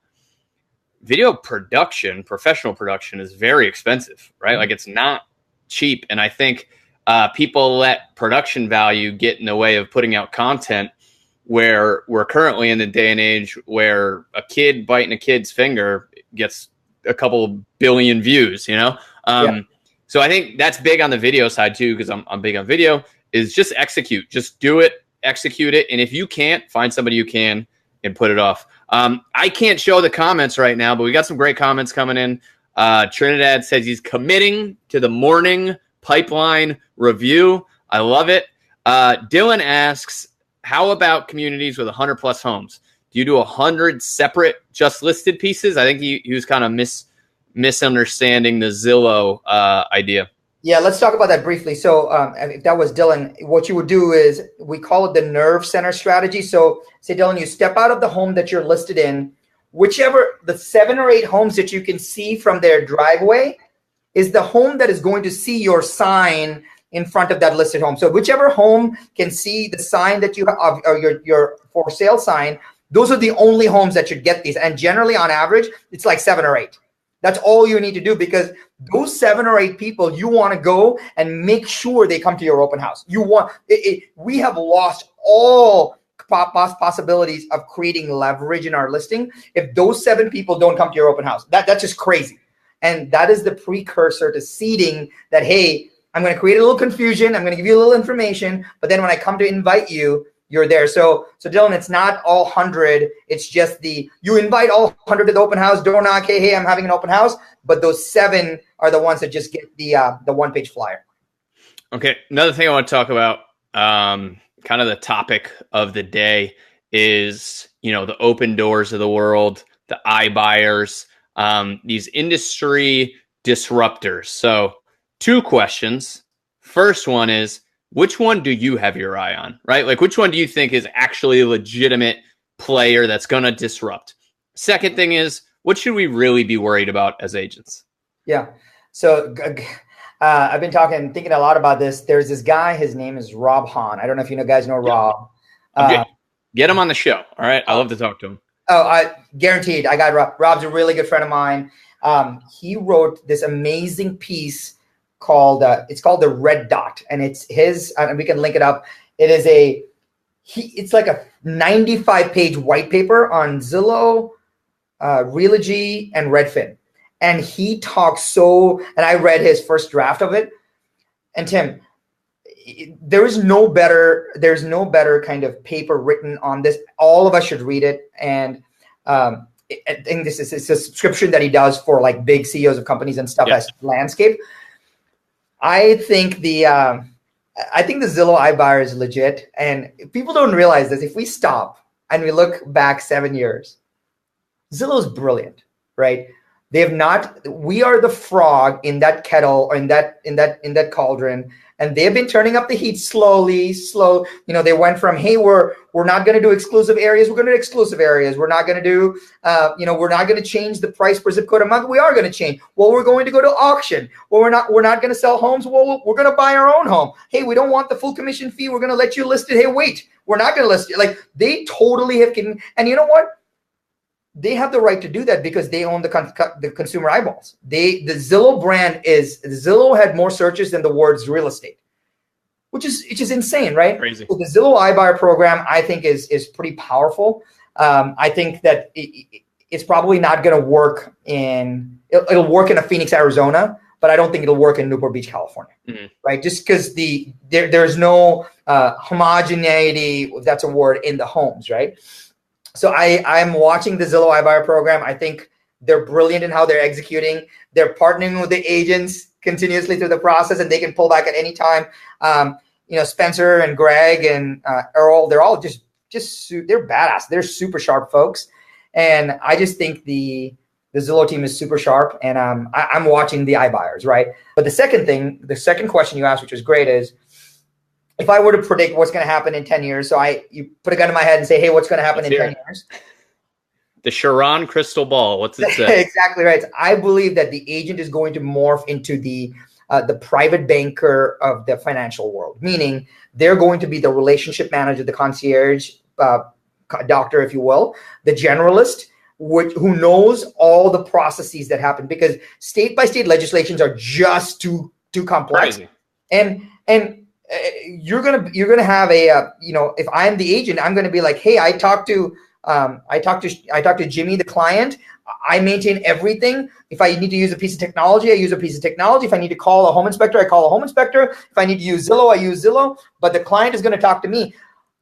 production, professional production is very expensive, right? Like it's not cheap. And I think people let production value get in the way of putting out content, where we're currently in the day and age where a kid biting a kid's finger gets a couple billion views, you know? So I think that's big on the video side too, because I'm big on video, is just execute. Just do it, execute it. And if you can't, find somebody who can and put it off. I can't show the comments right now, but we got some great comments coming in. Trinidad says he's committing to the morning pipeline review. I love it. Dylan asks, how about communities with 100 plus homes? Do you do 100 separate just listed pieces? I think he was kind of misunderstanding the Zillow idea. Yeah, let's talk about that briefly. So if that was Dylan, what you would do is, we call it the nerve center strategy. So say, Dylan, you step out of the home that you're listed in, whichever the 7 or 8 homes that you can see from their driveway is the home that is going to see your sign in front of that listed home. So whichever home can see the sign that you have, or your for sale sign, those are the only homes that should get these. And generally on average, it's like 7 or 8. That's all you need to do, because those 7 or 8 people, you want to go and make sure they come to your open house. We have lost all possibilities of creating leverage in our listing if those 7 people don't come to your open house. That's just crazy. And that is the precursor to seeding that, hey, I'm going to create a little confusion. I'm going to give you a little information, but then when I come to invite you, you're there. So Dylan, it's not all 100. It's just you invite all 100 to the open house, door knock, hey, I'm having an open house. But those 7 are the ones that just get the 1-page flyer. Okay. Another thing I want to talk about, kind of the topic of the day is, the open doors of the world, the iBuyers, these industry disruptors. So 2 questions. First one is, which one do you have your eye on, right? Like, which one do you think is actually a legitimate player that's going to disrupt? Second thing is, what should we really be worried about as agents? Yeah. So I've been thinking a lot about this. There's this guy, his name is Rob Hahn. I don't know if you guys know Rob. Get him on the show. All right. I love to talk to him. Oh, guaranteed. I got Rob. Rob's a really good friend of mine. He wrote this amazing piece called it's called The Red Dot, and it's his, and we can link it up. It's like a 95-page white paper on Zillow, Realogy, and Redfin. And he talks and I read his first draft of it. And Tim, there's no better kind of paper written on this. All of us should read it. And I think this is a subscription that he does for like big CEOs of companies and stuff as landscape. I think the Zillow iBuyer is legit, and people don't realize this. If we stop and we look back 7 years, Zillow is brilliant, right? They have not. We are the frog in that kettle, or in that cauldron, and they've been turning up the heat slowly. They went from, hey, we're not going to do exclusive areas. We're going to do exclusive areas. We're not going to do, we're not going to change the price per zip code a month. We are going to change. Well, we're going to go to auction. Well, we're not going to sell homes. Well, we're going to buy our own home. Hey, we don't want the full commission fee. We're going to let you list it. Hey, wait, we're not going to list it. Like, they totally have, and you know what? They have the right to do that because they own the consumer eyeballs. The Zillow brand Zillow had more searches than the words real estate, which is insane, right? Crazy. So the Zillow iBuyer program, I think, is pretty powerful. I think that it's probably not going to work it'll work in a Phoenix, Arizona, but I don't think it'll work in Newport Beach, California, right? Just because there's no homogeneity, if that's a word, in the homes, right? So I'm watching the Zillow iBuyer program. I think they're brilliant in how they're executing. They're partnering with the agents continuously through the process, and they can pull back at any time. Spencer and Greg and Earl, they're all just they're badass. They're super sharp folks, and I just think the Zillow team is super sharp. And I'm watching the iBuyers, right? But the second question you asked, which was great, is, if I were to predict what's going to happen in 10 years, so you put a gun in my head and say, hey, what's going to happen in 10 years? The Sharran crystal ball. What's it say? Exactly right. I believe that the agent is going to morph into the private banker of the financial world, meaning they're going to be the relationship manager, the concierge doctor, if you will, the generalist, who knows all the processes that happen, because state by state legislations are just too complex. Crazy. And you're gonna have if I'm the agent, I'm gonna be like, hey, I talked to Jimmy, the client. I maintain everything. If I need to use a piece of technology, I use a piece of technology. If I need to call a home inspector, I call a home inspector. If I need to use Zillow, I use Zillow. But the client is going to talk to me.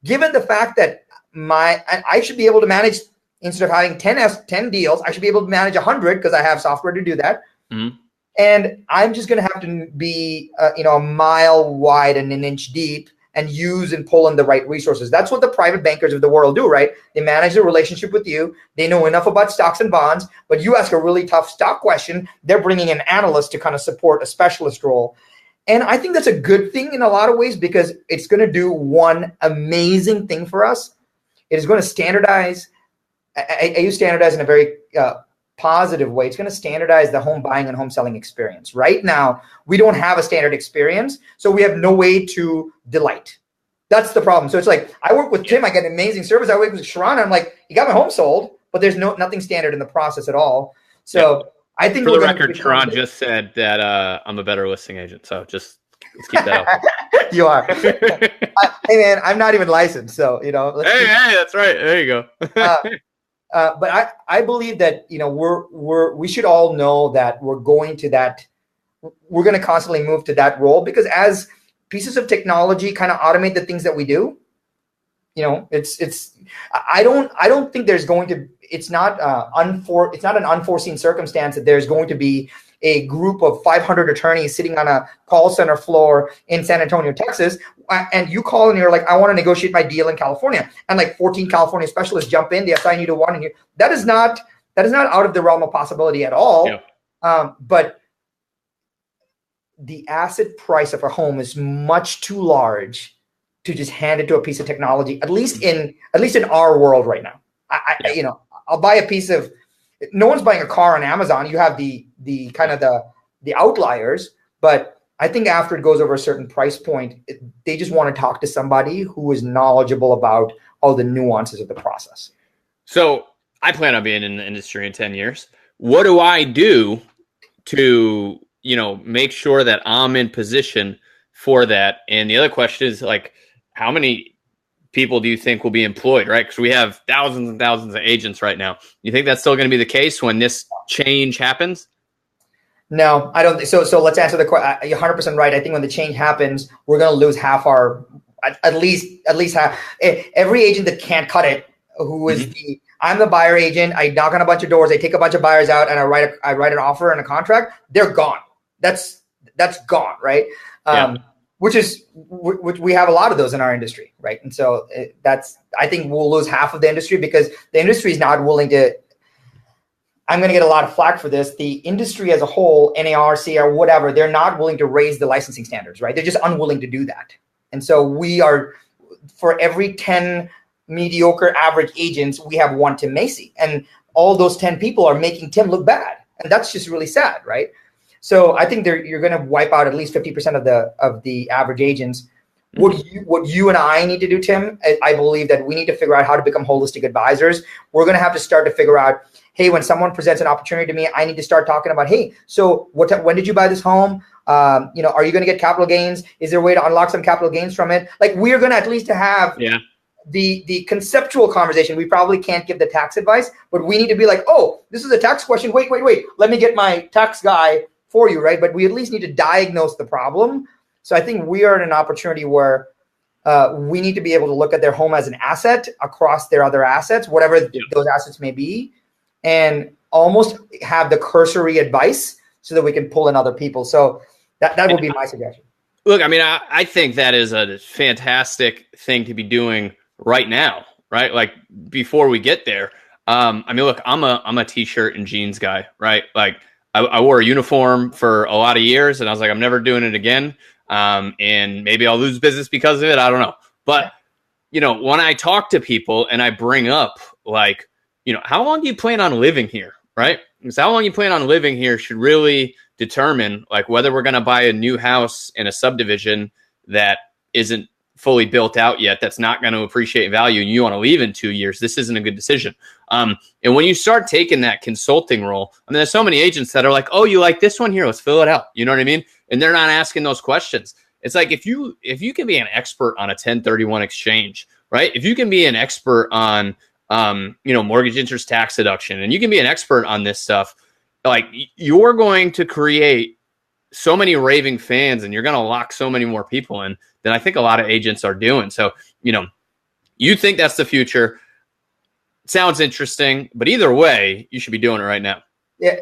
Given the fact that I should be able to manage, instead of having 10 deals, I should be able to manage 100 because I have software to do that. Mm-hmm. And I'm just going to have to be, a mile wide and an inch deep, and use and pull in the right resources. That's what the private bankers of the world do, right? They manage the relationship with you. They know enough about stocks and bonds, but you ask a really tough stock question, they're bringing an analyst to kind of support a specialist role. And I think that's a good thing in a lot of ways, because it's going to do one amazing thing for us. It is going to standardize. I use standardize in a very positive way. It's going to standardize the home buying and home selling experience. Right now, we don't have a standard experience, so we have no way to delight. That's the problem. So it's like, I work with Tim, I get amazing service. I work with Sharran, I'm like, you got my home sold, but there's nothing standard in the process at all. So I think, for the record, Sharran just said that I'm a better listing agent. So let's keep that up. You are. Hey man, I'm not even licensed, so hey, that's right. There you go. But I believe that we should all know that we're going to constantly move to that role, because as pieces of technology kind of automate the things that we do, I don't think there's going to, it's not an unforeseen circumstance that there's going to be a group of 500 attorneys sitting on a call center floor in San Antonio, Texas, and you call and you're like, I want to negotiate my deal in California, and like 14 California specialists jump in, they assign you to one, and that is not out of the realm of possibility at all. Yeah. But the asset price of a home is much too large to just hand it to a piece of technology, at least in our world right now. I'll buy a piece of, no one's buying a car on Amazon. You have the kind of the outliers, but I think after it goes over a certain price point, they just want to talk to somebody who is knowledgeable about all the nuances of the process. So I plan on being in the industry in 10 years. What do I do to, make sure that I'm in position for that? And the other question is, like, how many people do you think will be employed, right? Because we have thousands and thousands of agents right now. You think that's still going to be the case when this change happens? No, I don't. So let's answer the question. You're 100% right. I think when the change happens, we're going to lose half at least half. Every agent that can't cut it, who is I'm the buyer agent. I knock on a bunch of doors. I take a bunch of buyers out, and I write an offer and a contract. They're gone. That's gone, right? Which we have a lot of those in our industry, right? And so I think we'll lose half of the industry, because the industry is not willing to. I'm going to get a lot of flack for this. The industry as a whole, NARC or whatever, they're not willing to raise the licensing standards, right? They're just unwilling to do that. And so we are, for every 10 mediocre average agents, we have one Tim Macy. And all those 10 people are making Tim look bad. And that's just really sad, right? So I think you're going to wipe out at least 50% of the average agents. What you and I need to do, Tim, I believe that we need to figure out how to become holistic advisors. We're going to have to start to figure out, hey, when someone presents an opportunity to me, I need to start talking about, hey, so when did you buy this home? Are you going to get capital gains? Is there a way to unlock some capital gains from it? Like, we're going to at least have the conceptual conversation. We probably can't give the tax advice, but we need to be like, oh, this is a tax question. Wait. Let me get my tax guy for you, right? But we at least need to diagnose the problem. So I think we are in an opportunity where we need to be able to look at their home as an asset across their other assets, whatever those assets may be, and almost have the cursory advice so that we can pull in other people. So that would be my suggestion. Look, I mean, I think that is a fantastic thing to be doing right now, right? Like, before we get there. I mean, look, I'm a t-shirt and jeans guy, right? Like, I wore a uniform for a lot of years, and I was like, I'm never doing it again. And maybe I'll lose business because of it. I don't know. But, when I talk to people and I bring up, like, how long do you plan on living here, right? Because how long you plan on living here should really determine, like, whether we're going to buy a new house in a subdivision that isn't fully built out yet, that's not going to appreciate value, and you want to leave in 2 years. This isn't a good decision. And when you start taking that consulting role, I mean, there's so many agents that are like, oh, you like this one? Here, let's fill it out. You know what I mean? And they're not asking those questions. It's like, if you can be an expert on a 1031 exchange, right? If you can be an expert on, mortgage interest tax deduction, and you can be an expert on this stuff, like, you're going to create so many raving fans, and you're going to lock so many more people in than I think a lot of agents are doing. So, you think that's the future. Sounds interesting, but either way, you should be doing it right now. Yeah,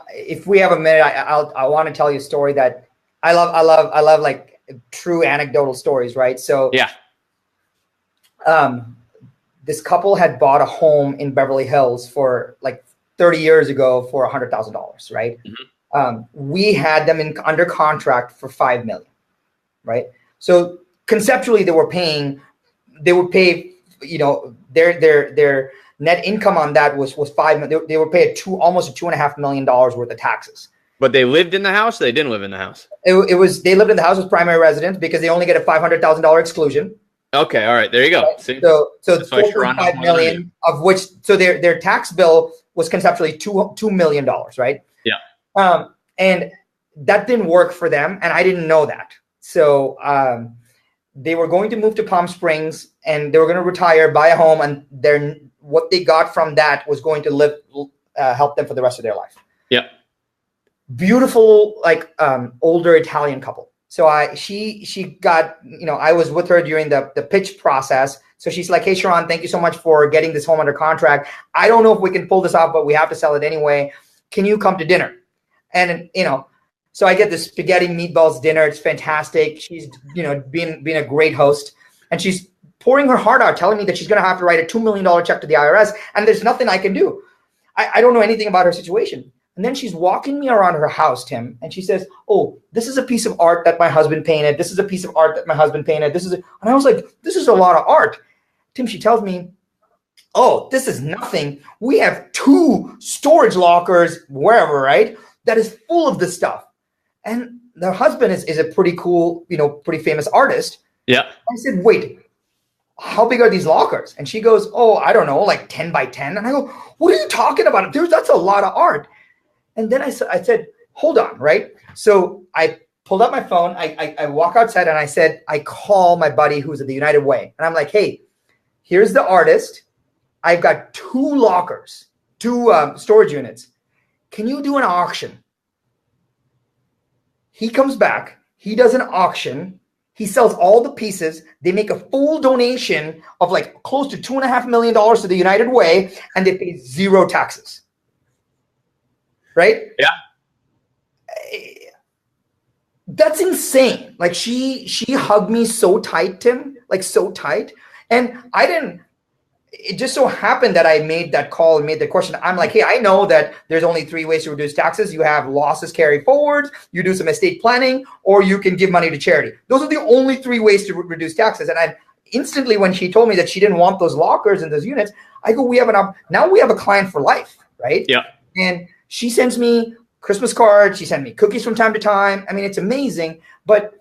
if we have a minute, I want to tell you a story that I love like true anecdotal stories, right? So this couple had bought a home in Beverly Hills for like 30 years ago for $100,000, right? Mm-hmm. We had them under contract for $5 million, right? So conceptually, they would pay, their net income on that was $5 million. They would pay almost $2.5 million worth of taxes. But they lived in the house. They didn't live in the house. They lived in the house as primary residence because they only get a $500,000 exclusion. Okay, all right, there you go. Right? See? So $4.5 million of which, so their tax bill was conceptually $2 million, right? Yeah. And that didn't work for them, and I didn't know that. So they were going to move to Palm Springs, and they were going to retire, buy a home, and what they got from that was going to help them for the rest of their life. Yeah. Beautiful, like older Italian couple. So she got, I was with her during the pitch process. So she's like, hey, Sharran, thank you so much for getting this home under contract. I don't know if we can pull this off, but we have to sell it anyway. Can you come to dinner? And, so I get this spaghetti meatballs dinner. It's fantastic. She's, being a great host, and she's pouring her heart out, telling me that she's going to have to write a $2 million check to the IRS, and there's nothing I can do. I don't know anything about her situation. And then she's walking me around her house, Tim, and she says, oh, this is a piece of art that my husband painted. This is a piece of art that my husband painted. And I was like, this is a lot of art. Tim, she tells me, oh, this is nothing. We have 2 storage lockers, wherever, right? That is full of this stuff. And the husband is a pretty cool, pretty famous artist. Yeah. I said, wait, how big are these lockers? And she goes, oh, I don't know, like 10 by 10. And I go, what are you talking about? That's a lot of art. And then I said, hold on, right? So I pulled out my phone. I walk outside and I said, I call my buddy who's at the United Way. And I'm like, hey, here's the artist. I've got 2 lockers, 2 storage units. Can you do an auction? He comes back. He does an auction. He sells all the pieces. They make a full donation of like close to $2.5 million to the United Way, and they pay 0 taxes. Right? Yeah. That's insane. Like she hugged me so tight, Tim, like so tight. And I didn't it just so happened that I made that call and made the question. I'm like, hey, I know that there's only 3 ways to reduce taxes. You have losses carry forward, you do some estate planning, or you can give money to charity. Those are the only 3 ways to reduce taxes. And I instantly, when she told me that she didn't want those lockers and those units, I go, now we have a client for life, right? Yeah. And she sends me Christmas cards. She sent me cookies from time to time. I mean, it's amazing, but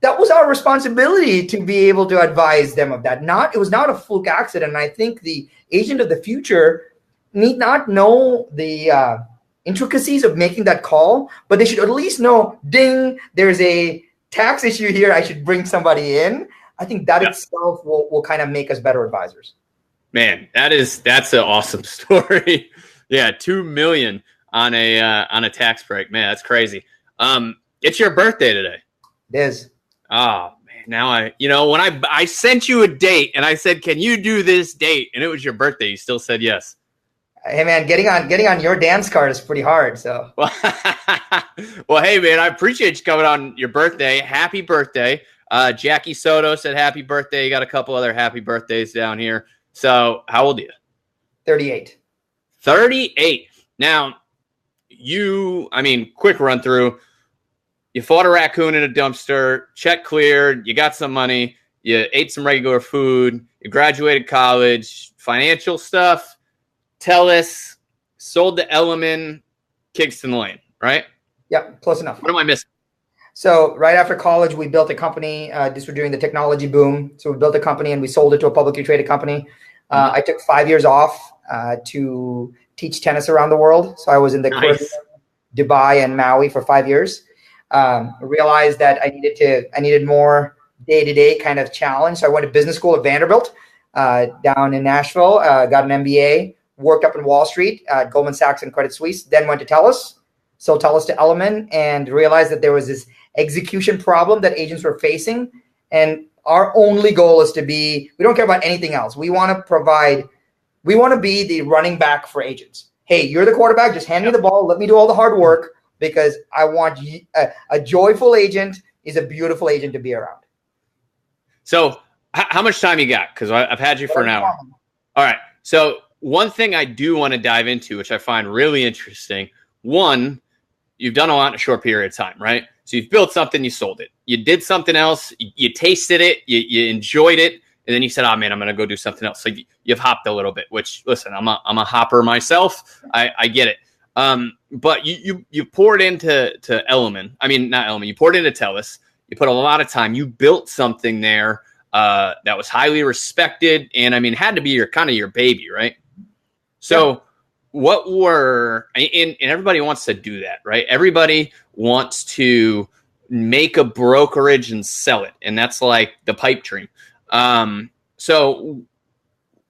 that was our responsibility to be able to advise them of that. It was not a fluke accident. And I think the agent of the future need not know the intricacies of making that call, but they should at least know, ding, there's a tax issue here. I should bring somebody in. I think that itself will kind of make us better advisors. Man, that's an awesome story. Yeah, $2 million on a tax break. Man, that's crazy. It's your birthday today. It is. Oh man, now when I sent you a date and I said, can you do this date? And it was your birthday. You still said yes. Hey man, getting on your dance card is pretty hard. So well, hey man, I appreciate you coming on your birthday. Happy birthday. Jackie Soto said happy birthday. You got a couple other happy birthdays down here. So how old are you? 38. 38. Now, quick run through. You fought a raccoon in a dumpster, check cleared, you got some money, you ate some regular food, you graduated college, financial stuff, Teles, sold to Elliman, Kingston Lane, right? Yep, close enough. What am I missing? So right after college, we built a company. This was during the technology boom. So we built a company and we sold it to a publicly traded company. I took 5 years off to teach tennis around the world. So I was in the Caribbean, Dubai and Maui for 5 years. Realized that I needed more day-to-day kind of challenge. So I went to business school at Vanderbilt down in Nashville, got an MBA, worked up in Wall Street at Goldman Sachs and Credit Suisse, then went to Teles, sold Teles to Elliman, and realized that there was this execution problem that agents were facing. And our only goal is we don't care about anything else. We want to be the running back for agents. Hey, you're the quarterback, just hand me the ball, let me do all the hard work, because I want a joyful agent is a beautiful agent to be around. So how much time you got? Because I've had you for an hour. All right. So one thing I do want to dive into, which I find really interesting, one, you've done a lot in a short period of time, right? So you've built something, you sold it. You did something else, you tasted it, you enjoyed it, and then you said, oh man, I'm going to go do something else. So you've hopped a little bit, which, listen, I'm a hopper myself. I get it. But you poured into Elliman. I mean, not Elliman. You poured into Teles. You put a lot of time. You built something there that was highly respected, and had to be your baby, right? So, what were and everybody wants to do that, right? Everybody wants to make a brokerage and sell it, and that's like the pipe dream. So,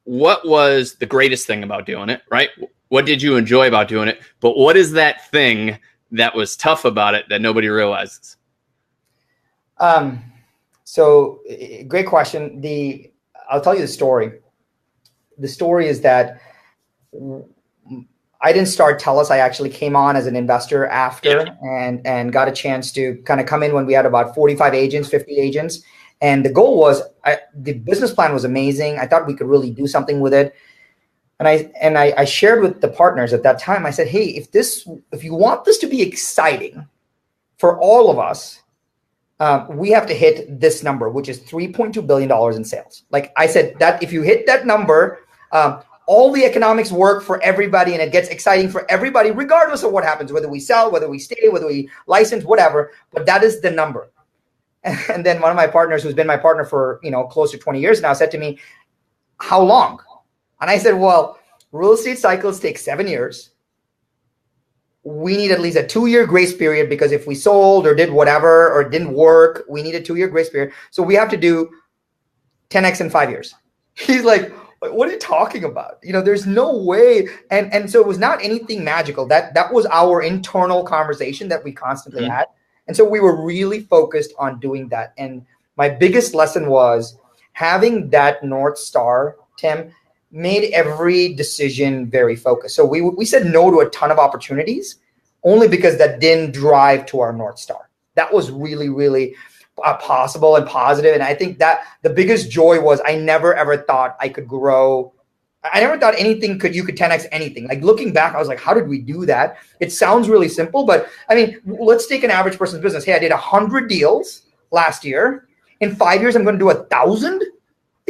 what was the greatest thing about doing it, right? What did you enjoy about doing it? But what is that thing that was tough about it that nobody realizes? So great question. I'll tell you the story. The story is that I didn't start Teles. I actually came on as an investor after and got a chance to kind of come in when we had about 45 agents, 50 agents. And the goal was, the business plan was amazing. I thought we could really do something with it. And I shared with the partners at that time, I said, hey, if you want this to be exciting for all of us, we have to hit this number, which is $3.2 billion in sales. Like I said, that if you hit that number, all the economics work for everybody and it gets exciting for everybody, regardless of what happens, whether we sell, whether we stay, whether we license, whatever, but that is the number. And then one of my partners, who's been my partner for, close to 20 years now, said to me, how long? And I said, well, real estate cycles take 7 years. We need at least a 2-year grace period, because if we sold or did whatever or didn't work, we need a 2-year grace period. So we have to do 10x in 5 years. He's like, what are you talking about? There's no way. And so it was not anything magical. That was our internal conversation that we constantly had. And so we were really focused on doing that. And my biggest lesson was having that North Star, Tim, made every decision very focused. So we said no to a ton of opportunities only because that didn't drive to our North Star. That was really, really possible and positive. And I think that the biggest joy was I never, ever thought I could grow I never thought you could 10x anything. Like looking back, I was like, how did we do that? It sounds really simple, but I mean, let's take an average person's business. Hey, I did 100 deals last year. In 5 years, I'm going to do 1,000.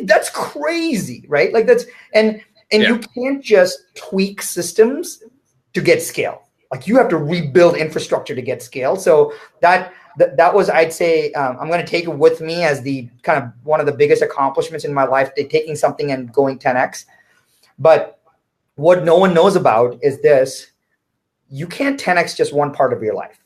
That's crazy, right? Like and you can't just tweak systems to get scale. Like you have to rebuild infrastructure to get scale. So that was, I'd say, I'm going to take it with me as the kind of one of the biggest accomplishments in my life, taking something and going 10x. But what no one knows about is this: you can't 10x just one part of your life,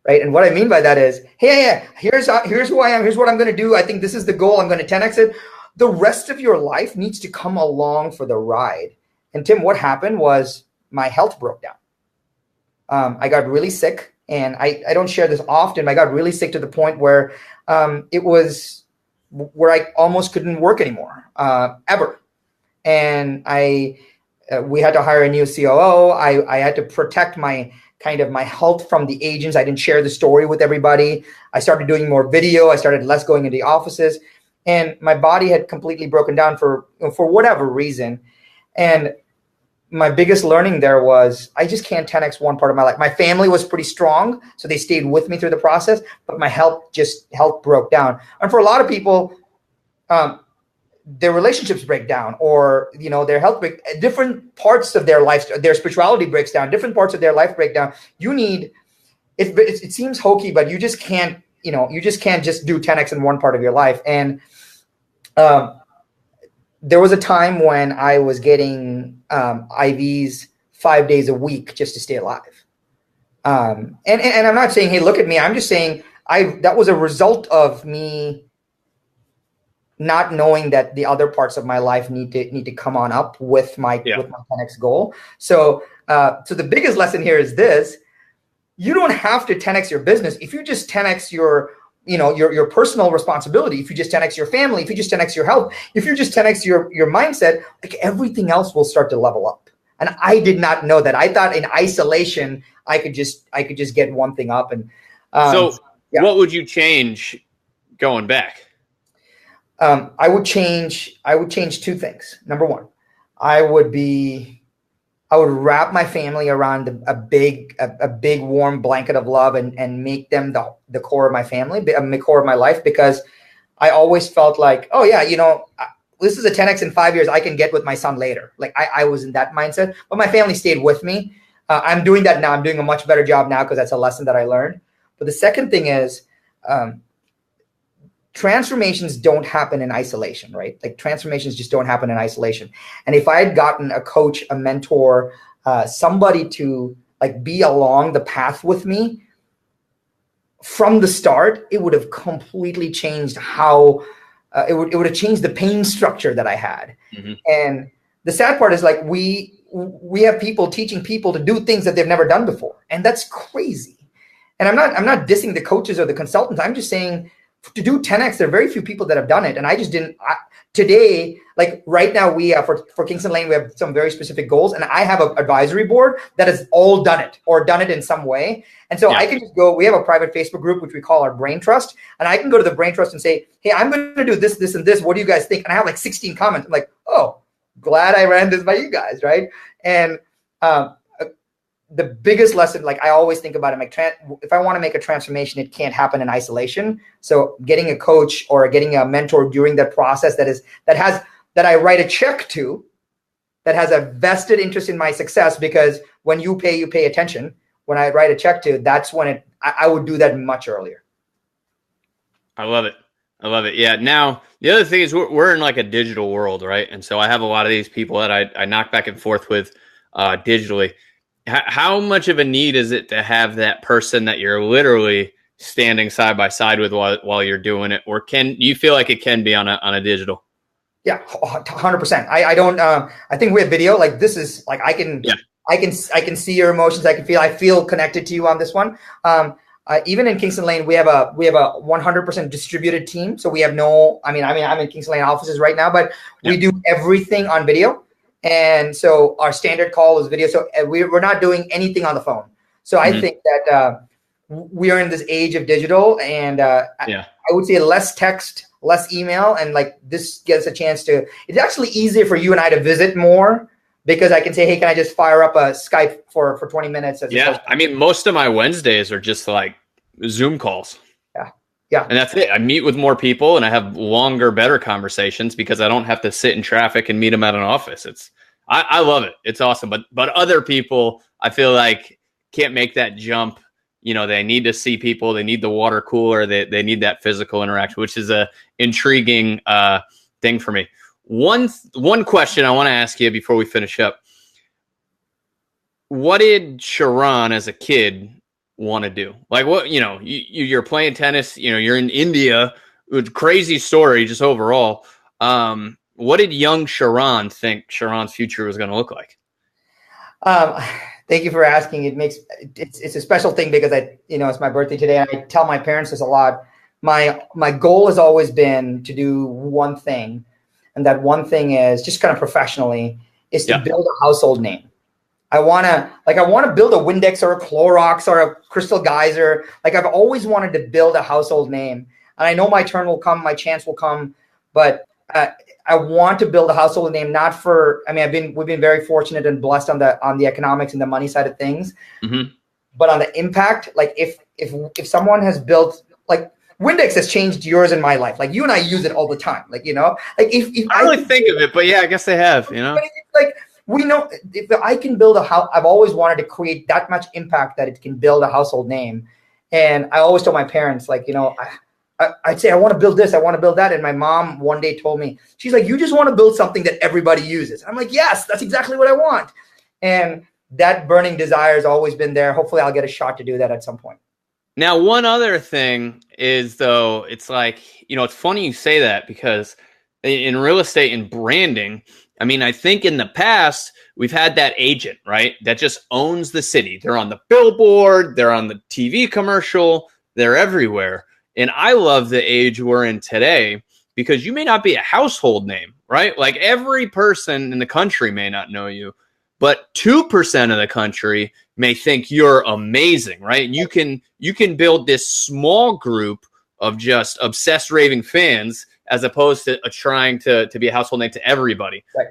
right? And what I mean by that is, hey, here's who I am. Here's what I'm going to do. I think this is the goal. I'm going to 10x it. The rest of your life needs to come along for the ride. And Tim, what happened was my health broke down. I got really sick, and I don't share this often, but I got really sick to the point where it was where I almost couldn't work anymore, ever. And we had to hire a new COO. I had to protect my health from the agents. I didn't share the story with everybody. I started doing more video. I started less going into the offices, and my body had completely broken down for whatever reason. And my biggest learning there was I just can't 10x one part of my life. My family was pretty strong, so they stayed with me through the process, but my health broke down. And for a lot of people, their relationships break down, or their health different parts of their life, their spirituality breaks down, different parts of their life break down. You need it seems hokey, but you just can't just do 10x in one part of your life. And there was a time when I was getting IVs 5 days a week just to stay alive. And I'm not saying, hey, look at me. I'm just saying that was a result of me not knowing that the other parts of my life need to come on up with my 10x goal. So the biggest lesson here is this: you don't have to 10x your business. If you just 10x your personal responsibility, if you just 10x your family, if you just 10x your health, if you just 10x your mindset, like everything else will start to level up. And I did not know that. I thought in isolation I could just get one thing up. And what would you change going back? I would change two things. Number one, I would wrap my family around a big warm blanket of love and make them the core of my family, the core of my life, because I always felt like, oh yeah, this is a 10x in 5 years I can get with my son later. Like I was in that mindset, but my family stayed with me. I'm doing that now. I'm doing a much better job now because that's a lesson that I learned. But the second thing is, transformations don't happen in isolation, right? Like transformations just don't happen in isolation. And if I had gotten a coach, a mentor, somebody to like be along the path with me from the start, it would have completely changed how it would have changed the pain structure that I had. Mm-hmm. And the sad part is like we have people teaching people to do things that they've never done before, and that's crazy. And I'm not dissing the coaches or the consultants. I'm just saying, to do 10x, there are very few people that have done it. And I just didn't. Today, like right now, we for Kingston Lane, we have some very specific goals. And I have an advisory board that has all done it or done it in some way. And so I can just go, we have a private Facebook group, which we call our Brain Trust. And I can go to the Brain Trust and say, hey, I'm going to do this, this, and this. What do you guys think? And I have like 16 comments. I'm like, oh, glad I ran this by you guys, right? And the biggest lesson, like I always think about it, like if I want to make a transformation, it can't happen in isolation. So getting a coach or getting a mentor during that process that I write a check to, that has a vested interest in my success, because when you pay attention. When I write a check to, that's when I would do that much earlier. I love it. Yeah. Now, the other thing is we're in like a digital world, right? And so I have a lot of these people that I knock back and forth with digitally. How much of a need is it to have that person that you're literally standing side by side with while you're doing it? Or do you feel like it can be on a digital? Yeah, 100%. I don't, I think we have video, like this is like, I can see your emotions. I feel connected to you on this one. Even in Kingston Lane, we have a 100% distributed team. So we have I'm in Kingston Lane offices right now, but we do everything on video. And so our standard call is video. So we're not doing anything on the phone. So I think that we are in this age of digital, and I would say less text, less email, and like this gives a chance to, it's actually easier for you and I to visit more because I can say, hey, can I just fire up a Skype for 20 minutes? Yeah. I mean, most of my Wednesdays are just like Zoom calls. Yeah. And that's it. I meet with more people and I have longer, better conversations because I don't have to sit in traffic and meet them at an office. I love it. It's awesome. But other people, I feel like, can't make that jump. You know, they need to see people. They need the water cooler. They need that physical interaction, which is a intriguing thing for me. One question I want to ask you before we finish up. What did Sharran as a kid want to do? Like, what, you know, you're playing tennis, you know, you're in India, crazy story just overall. What did young Sharran think Sharran's future was going to look like? Thank you for asking. It's a special thing because it's my birthday today. And I tell my parents this a lot. My goal has always been to do one thing. And that one thing is just kind of professionally is to build a household name. I want to build a Windex or a Clorox or a Crystal Geyser. Like, I've always wanted to build a household name, and I know my turn will come, my chance will come, but I want to build a household name. We've been very fortunate and blessed on the economics and the money side of things, but on the impact, like if someone has built, like, Windex has changed yours and my life. Like, you and I use it all the time. Like, you know, like if I really think of it, but yeah, I guess they have, you know, but it's like, we know if I can build a house, I've always wanted to create that much impact that it can build a household name. And I always told my parents, like, you know, I'd say, I want to build this, I want to build that. And my mom one day told me, she's like, you just want to build something that everybody uses. I'm like, yes, that's exactly what I want. And that burning desire has always been there. Hopefully I'll get a shot to do that at some point. Now, one other thing is, though, it's like, you know, it's funny you say that because in real estate and branding, I mean, I think in the past, we've had that agent, right, that just owns the city. They're on the billboard, they're on the TV commercial, they're everywhere. And I love the age we're in today because you may not be a household name, right? Like, every person in the country may not know you, but 2% of the country may think you're amazing, right? And you can build this small group of just obsessed raving fans as opposed to trying to be a household name to everybody. Right.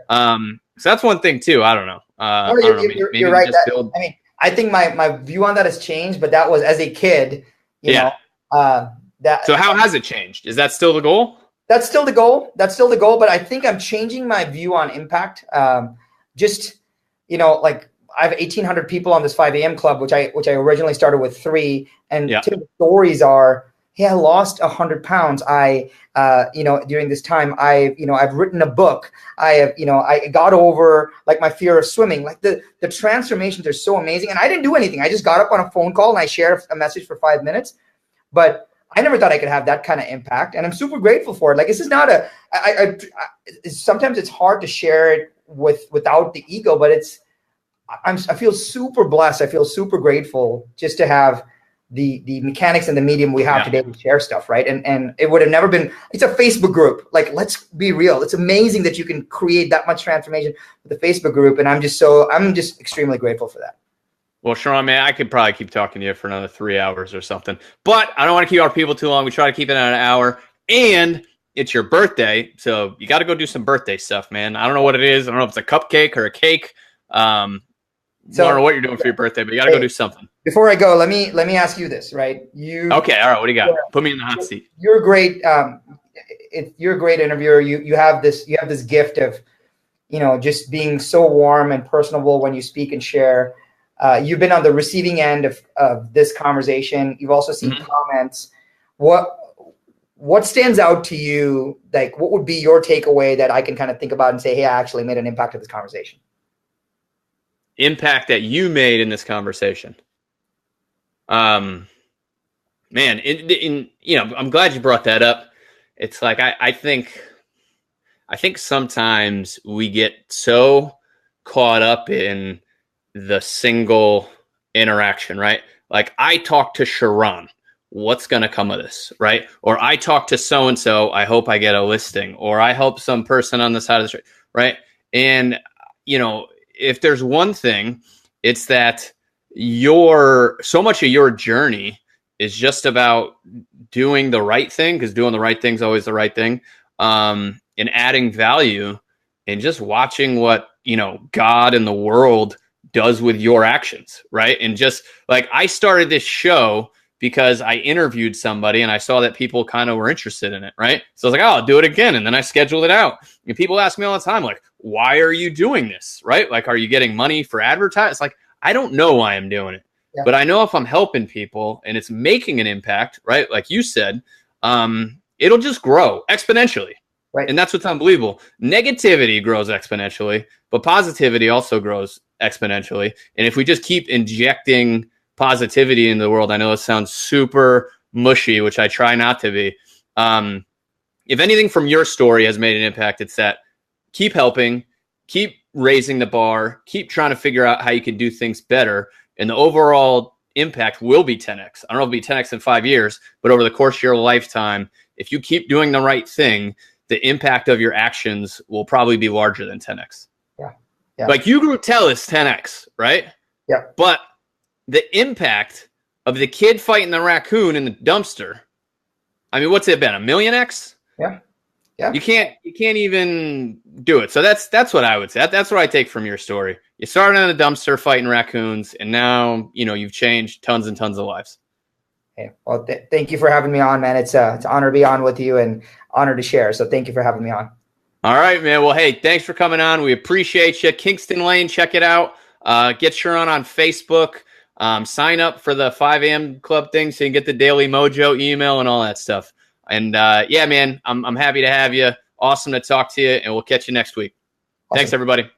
So that's one thing too. I don't know. I don't know. Maybe you're right. I mean, I think my view on that has changed, but that was as a kid, you know. So how has it changed? Is that still the goal? That's still the goal. But I think I'm changing my view on impact. Just, you know, like, I have 1,800 people on this 5 a.m. club, which I originally started with 3. And two of the stories are, hey, I lost 100 pounds. During this time, I've written a book. I got over, like, my fear of swimming. Like, the transformations are so amazing. And I didn't do anything. I just got up on a phone call and I shared a message for 5 minutes. But I never thought I could have that kind of impact. And I'm super grateful for it. Like, this is not sometimes it's hard to share it without the ego, but I feel super blessed. I feel super grateful just to have the mechanics and the medium we have today to share stuff, right? And it would have never been, it's a Facebook group. Like, let's be real. It's amazing that you can create that much transformation with the Facebook group. And I'm just extremely grateful for that. Well, Sharran, man, I could probably keep talking to you for another 3 hours or something, but I don't want to keep our people too long. We try to keep it at an hour, and it's your birthday. So you got to go do some birthday stuff, man. I don't know what it is. I don't know if it's a cupcake or a cake. I don't know what you're doing for your birthday, but you got to go do something. Before I go, let me ask you this, right? Okay, all right. What do you got? Put me in the hot seat. You're great. You're a great interviewer. You have this gift of, you know, just being so warm and personable when you speak and share. You've been on the receiving end of this conversation. You've also seen comments. What stands out to you? Like, what would be your takeaway that I can kind of think about and say, hey, I actually made an impact of this conversation? Impact that you made in this conversation. Man, I'm glad you brought that up. It's like, I think sometimes we get so caught up in the single interaction, right? Like, I talked to Sharran, what's going to come of this, right? Or I talked to so-and-so, I hope I get a listing, or I help some person on the side of the street, right? And, you know, if there's one thing, it's that so much of your journey is just about doing the right thing, because doing the right thing is always the right thing, and adding value and just watching what, God and the world does with your actions, right? And just like I started this show because I interviewed somebody and I saw that people kind of were interested in it, right? So I was like, oh, I'll do it again. And then I scheduled it out. And people ask me all the time, like, why are you doing this, right? Like, are you getting money for advertising? It's like, I don't know why I'm doing it. Yeah. But I know if I'm helping people and it's making an impact, right? Like you said, it'll just grow exponentially. Right. And that's what's unbelievable. Negativity grows exponentially, but positivity also grows exponentially. And if we just keep injecting positivity in the world, I know it sounds super mushy, which I try not to be. If anything from your story has made an impact, it's that keep helping, keep raising the bar, keep trying to figure out how you can do things better. And the overall impact will be 10x. I don't know if it'll be 10x in 5 years, but over the course of your lifetime, if you keep doing the right thing, the impact of your actions will probably be larger than 10x. Yeah. Like you grew Teles 10x, right? Yeah. But the impact of the kid fighting the raccoon in the dumpster, I mean, what's it been? 1,000,000x? Yeah. Yeah. You can't even do it. So that's what I would say. That's what I take from your story. You started in a dumpster fighting raccoons, and now, you've changed tons and tons of lives. Hey, well, thank you for having me on, man. It's an honor to be on with you and honor to share. So thank you for having me on. All right, man. Well, hey, thanks for coming on. We appreciate you. Kingston Lane, check it out. Get Sharran on Facebook. Sign up for the 5 a.m. club thing so you can get the daily mojo email and all that stuff. And yeah, man, I'm happy to have you. Awesome to talk to you, and we'll catch you next week. Awesome. Thanks, everybody.